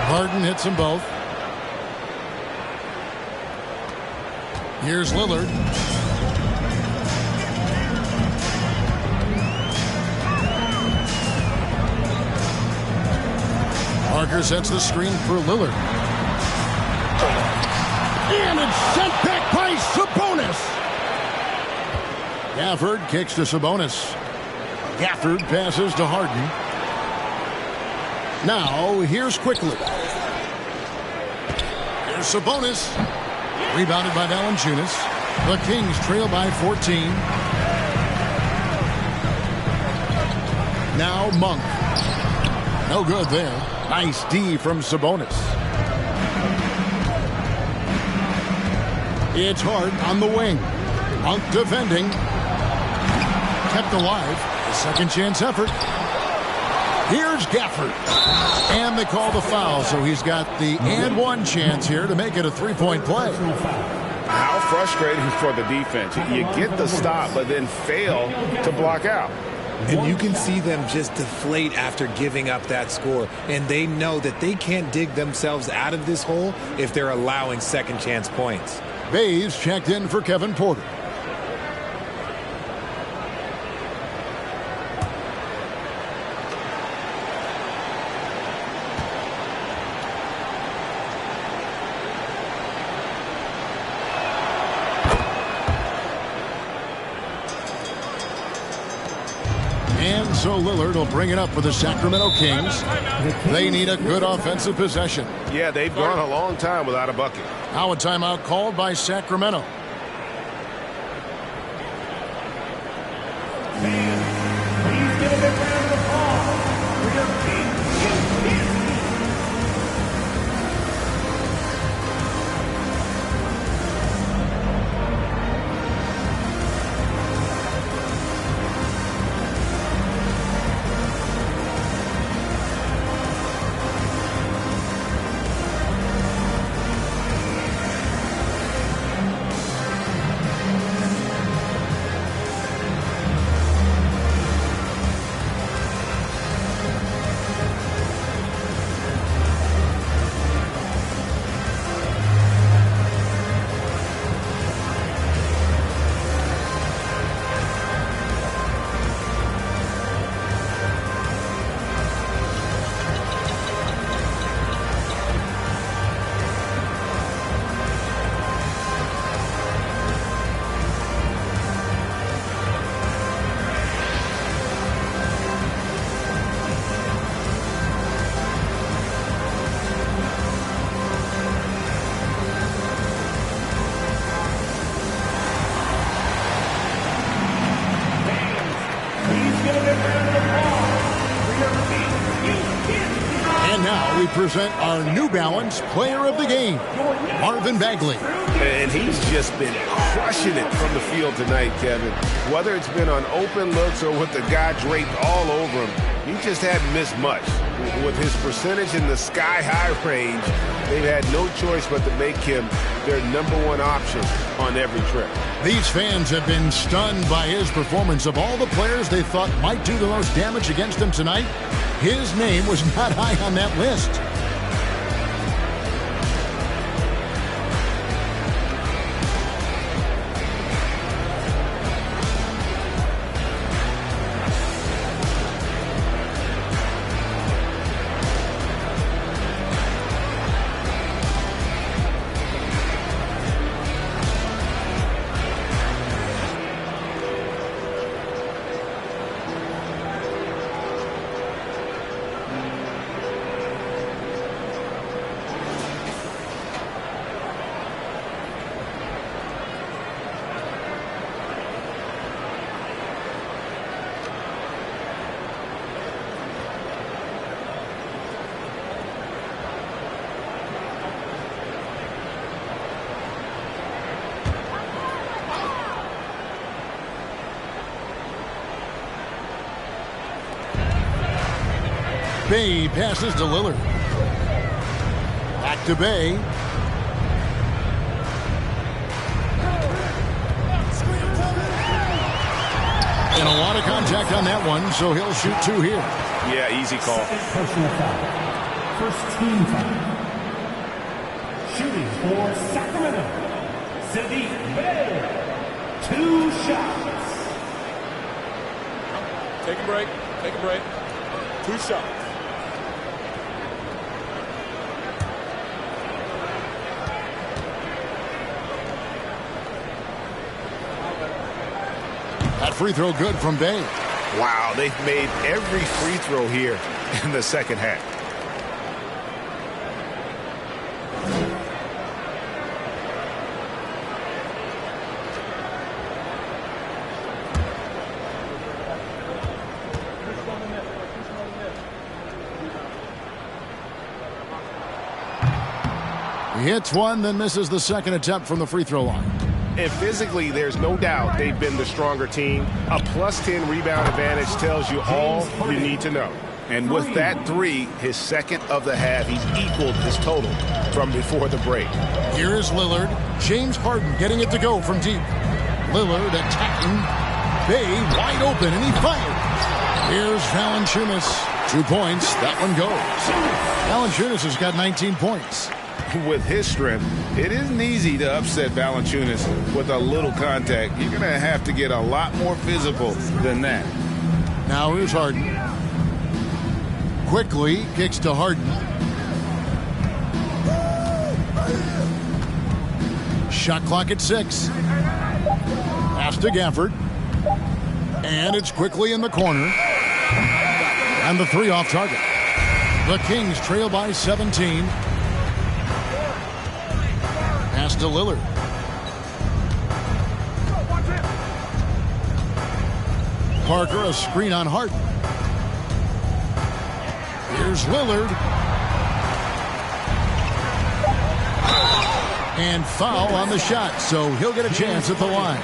S2: Harden hits them both. Here's Lillard. Parker sets the screen for Lillard. And it's sent back by Sabonis. Gafford kicks to Sabonis. Gafford passes to Harden. Now, here's quickly. Here's Sabonis. Rebounded by Valanciunas. The Kings trail by 14. Now Monk. No good there. Nice D from Sabonis. It's Hart on the wing. Monk defending. Kept alive. A second chance effort. Here's Gafford. And they call the foul, so he's got the and one chance here to make it a 3-point play.
S4: How frustrating for the defense. You get the stop, but then fail to block out.
S5: And you can see them just deflate after giving up that score. And they know that they can't dig themselves out of this hole if they're allowing second chance points.
S2: Bays checked in for Kevin Porter. And so Lillard will bring it up for the Sacramento Kings. They need a good offensive possession.
S4: Yeah, they've gone a long time without a bucket.
S2: Now a timeout called by Sacramento.
S8: Please give a big round of applause for your King.
S2: And now we present our New Balance Player of the Game, Marvin Bagley.
S4: And he's just been crushing it from the field tonight, Kevin. Whether it's been on open looks or with the guy draped all over him, he just hadn't missed much. With his percentage in the sky-high range, they've had no choice but to make him their #1 option on every trip.
S2: These fans have been stunned by his performance. Of all the players they thought might do the most damage against him tonight, his name was not high on that list. Bay passes to Lillard. Back to Bay. And a lot of contact on that one, so he'll shoot 2 here.
S4: Yeah, easy call.
S8: Personal foul. First team foul. Shooting for Sacramento, Sadiq Bey. 2 shots.
S7: Take a break. Take a break. 2 shots.
S2: That free throw good from Bay.
S4: Wow, they've made every free throw here in the second half.
S2: He hits one, then misses the second attempt from the free throw line.
S4: And physically, there's no doubt they've been the stronger team. A +10 rebound advantage tells you all you need to know. And with that 3, his second of the half, he's equaled his total from before the break.
S2: Here is Lillard. James Harden getting it to go from deep. Lillard attacking. Bay wide open, and he fires. Here's Valanciunas. 2 points. That one goes. Valanciunas has got 19 points.
S4: With his strength, it isn't easy to upset Valanciunas with a little contact. You're going to have to get a lot more physical than that.
S2: Now here's Harden. Quickly kicks to Harden. Shot clock at 6. Pass to Gafford. And it's quickly in the corner. And the 3 off target. The Kings trail by 17. Pass to Lillard. Parker, a screen on Harden. Here's Lillard. And foul on the shot, so he'll get a chance at the line.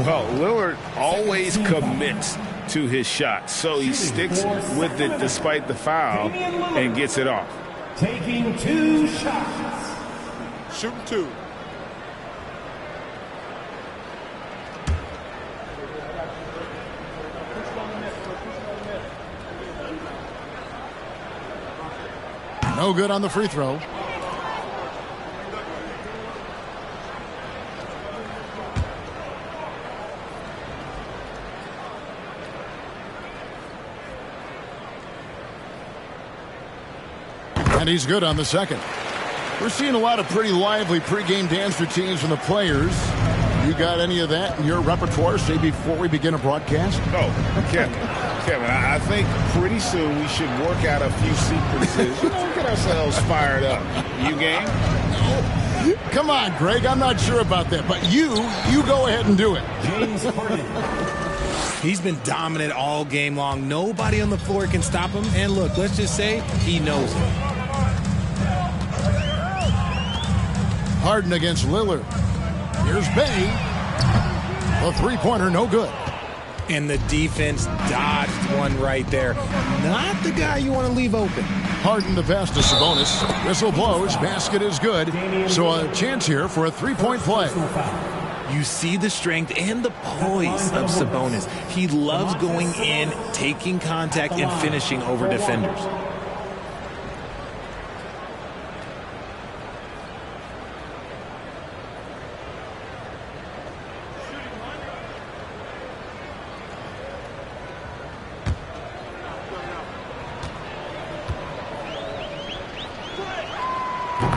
S4: Well, Lillard always commits to his shot, so he sticks with it despite the foul and gets it off.
S8: Taking 2 shots.
S7: Shooting 2.
S2: No good on the free throw. And he's good on the second. We're seeing a lot of pretty lively pregame dance routines from the players. You got any of that in your repertoire, say, before we begin a broadcast?
S4: Oh, Kevin, I think pretty soon we should work out a few sequences. Get ourselves fired up. You game?
S2: Come on, Greg. I'm not sure about that, but you go ahead and do it.
S8: James Harden.
S5: He's been dominant all game long. Nobody on the floor can stop him. And look, let's just say he knows it.
S2: Harden against Lillard. Here's Bay. A three-pointer, no good.
S5: And the defense dodged one right there. Not the guy you want to leave open.
S2: Harden to pass to Sabonis. Whistle blows. Basket is good. So a chance here for a three-point play.
S5: You see the strength and the poise of Sabonis. He loves going in, taking contact, and finishing over defenders.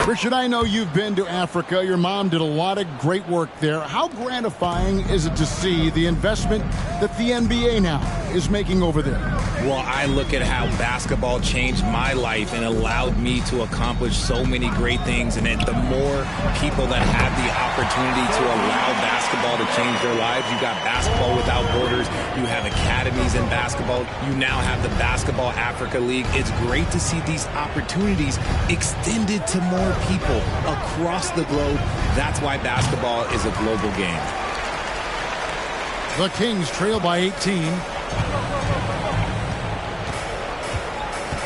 S2: Richard, I know you've been to Africa. Your mom did a lot of great work there. How gratifying is it to see the investment that the NBA now is making over there?
S5: Well, I look at how basketball changed my life and allowed me to accomplish so many great things. And the more people that have the opportunity to allow basketball to change their lives, you got Basketball Without Borders, you have academies in basketball, you now have the Basketball Africa League. It's great to see these opportunities extended to more people across the globe. That's why basketball is a global game.
S2: The Kings trail by 18.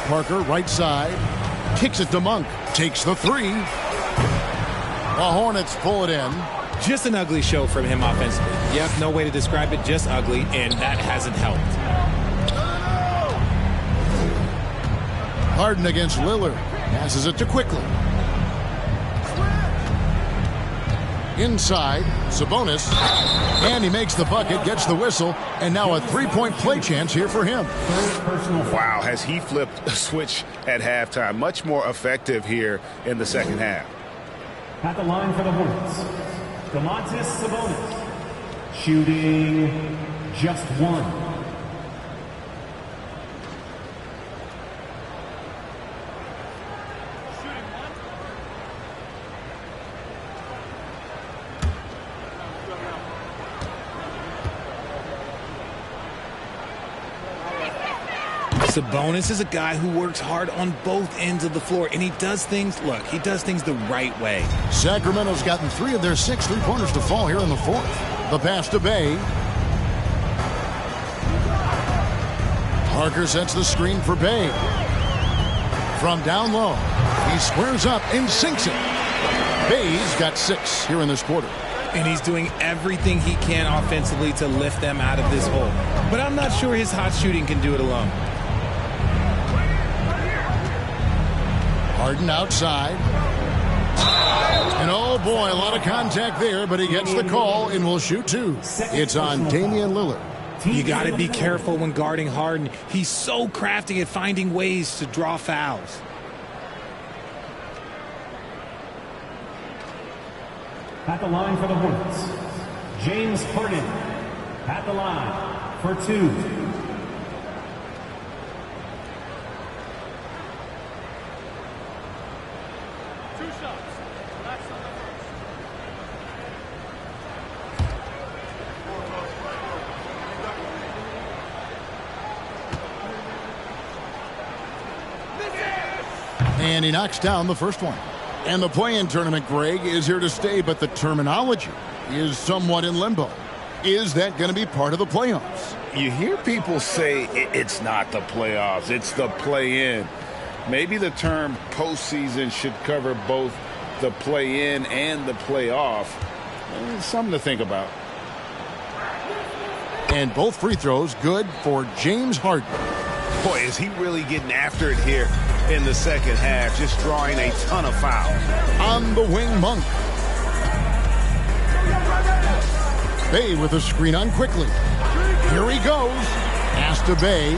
S2: Parker, right side, kicks it to Monk, takes the three. The Hornets pull it in.
S5: Just an ugly show from him offensively. Yep, no way to describe it, just ugly, and that hasn't helped.
S2: Harden against Lillard, passes it to Quickly. Inside, Sabonis, and he makes the bucket, gets the whistle, and now a three-point play chance here for him.
S4: Wow, has he flipped a switch at halftime? Much more effective here in the second half.
S8: At the line for the Hornets, Domantas Sabonis, shooting just one.
S5: Sabonis is a guy who works hard on both ends of the floor, and he does things, look, he does things the right way.
S2: Sacramento's gotten 3 of their 6 three-pointers to fall here in the fourth. The pass to Bay. Parker sets the screen for Bay. From down low, he squares up and sinks it. Bay's got 6 here in this quarter.
S5: And he's doing everything he can offensively to lift them out of this hole. But I'm not sure his hot shooting can do it alone.
S2: Harden outside. And oh boy, a lot of contact there, but he gets the call and will shoot 2. It's on Damian Lillard.
S5: You got to be careful when guarding Harden. He's so crafty at finding ways to draw fouls.
S8: At the line for the Hornets, James Harden. At the line for 2.
S2: And he knocks down the first one. And the play-in tournament, Greg, is here to stay, but the terminology is somewhat in limbo. Is that going to be part of the playoffs?
S4: You hear people say it's not the playoffs, it's the play-in. Maybe the term postseason should cover both the play-in and the playoff. Something to think about.
S2: And both free throws good for James Harden.
S4: Boy, is he really getting after it here in the second half, just drawing a ton of fouls.
S2: On the wing, Monk. Bay with a screen on Quickly. Here he goes. Pass to Bay.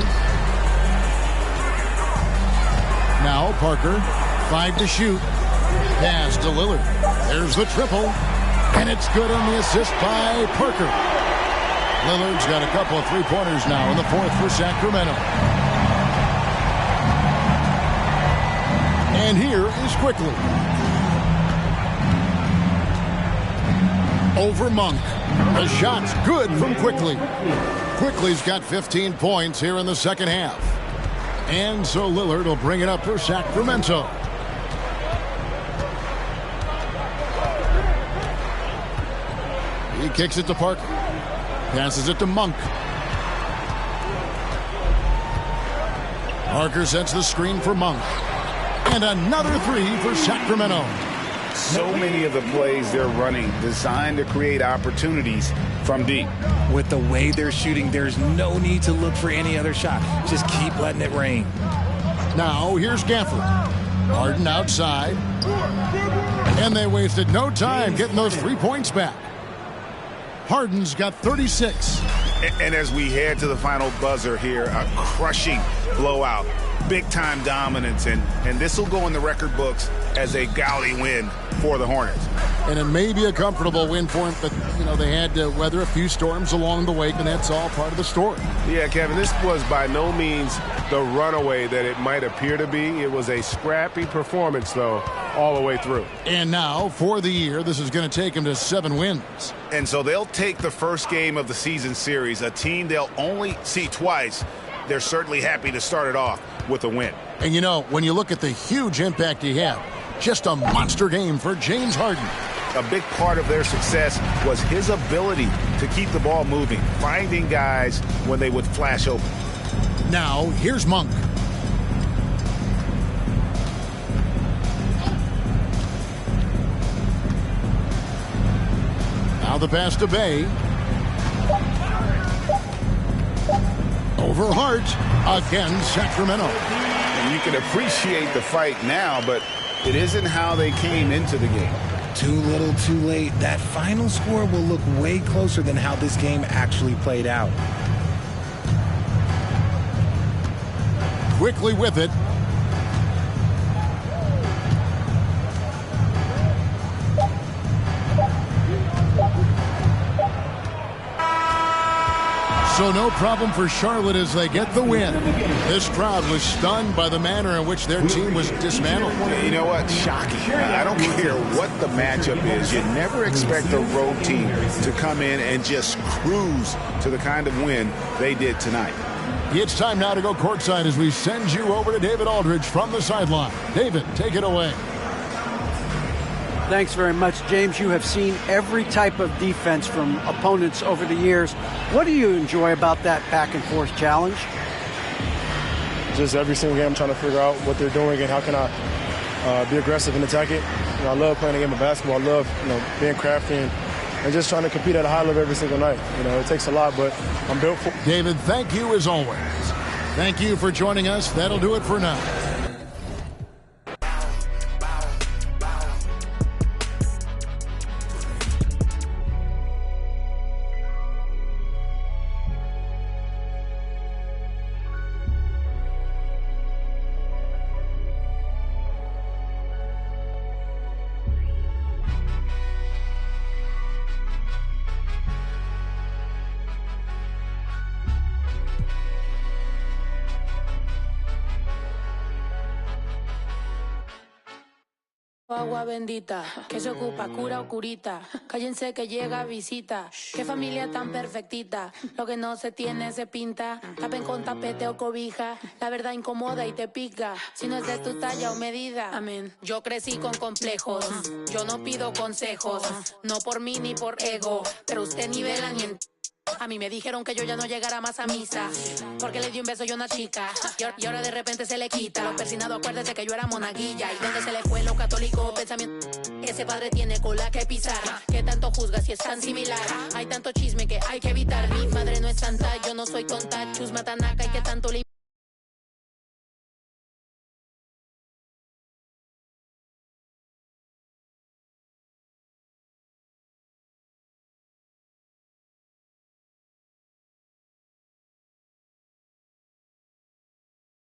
S2: Now Parker, 5 to shoot. Pass to Lillard. There's the triple. And it's good on the assist by Parker. Lillard's got a couple of three-pointers now in the fourth for Sacramento. And here is Quickly. Over Monk. The shot's good from Quickly. Quickly's got 15 points here in the second half. And so Lillard will bring it up for Sacramento. He kicks it to Parker. Passes it to Monk. Parker sets the screen for Monk. And another three for Sacramento.
S4: So many of the plays they're running designed to create opportunities from deep.
S5: With the way they're shooting, there's no need to look for any other shot. Just keep letting it rain.
S2: Now here's Gafford. Harden outside. And they wasted no time getting those 3 points back. Harden's got 36.
S4: And as we head to the final buzzer here, a crushing blowout. Big-time dominance, and this will go in the record books as a gaudy win for the Hornets.
S2: And it may be a comfortable win for them, but, you know, they had to weather a few storms along the way, and that's all part of the story.
S6: Yeah, Kevin, this was by no means the runaway that it might appear to be. It was a scrappy performance, though, all the way through.
S2: And now, for the year, this is going to take them to 7 wins.
S4: And so they'll take the first game of the season series, a team they'll only see twice. They're certainly happy to start it off with a win.
S2: And, you know, when you look at the huge impact he had, just a monster game for James Harden.
S4: A big part of their success was his ability to keep the ball moving, finding guys when they would flash open.
S2: Now, here's Monk. Now the pass to Bay. Over Hart. Again, Sacramento.
S4: And you can appreciate the fight now, but it isn't how they came into the game.
S5: Too little, too late. That final score will look way closer than how this game actually played out.
S2: Quickly with it. So no problem for Charlotte as they get the win. This crowd was stunned by the manner in which their team was dismantled.
S4: You know what? Shocking. I don't care what the matchup is. You never expect a road team to come in and just cruise to the kind of win they did tonight.
S2: It's time now to go courtside as we send you over to David Aldridge from the sideline. David, take it away.
S3: Thanks very much, James. You have seen every type of defense from opponents over the years. What do you enjoy about that back-and-forth challenge?
S13: Just every single game I'm trying to figure out what they're doing and how can I be aggressive and attack it. You know, I love playing the game of basketball. I love, being crafty and just trying to compete at a high level every single night. You know, it takes a lot, but I'm built for it.
S2: David, thank you as always. Thank you for joining us. That'll do it for now.
S14: Agua bendita, que se ocupa, cura o curita. Cállense que llega visita. Qué familia tan perfectita. Lo que no se tiene se pinta. Tapen con tapete o cobija. La verdad incomoda y te pica. Si no es de tu talla o medida. Amén. Yo crecí con complejos. Yo no pido consejos. No por mí ni por ego. Pero usted nivela ni en... A mí me dijeron que yo ya no llegara más a misa porque le di un beso yo a una chica y ahora de repente se le quita. Lo persinado, acuérdese que yo era monaguilla. ¿Y dónde se le fue lo católico? Pensamiento. Ese padre tiene cola que pisar. ¿Qué tanto juzga si es tan similar? Hay tanto chisme que hay que evitar. Mi madre no es santa, yo no soy tonta. Chusma tanaca y que tanto le...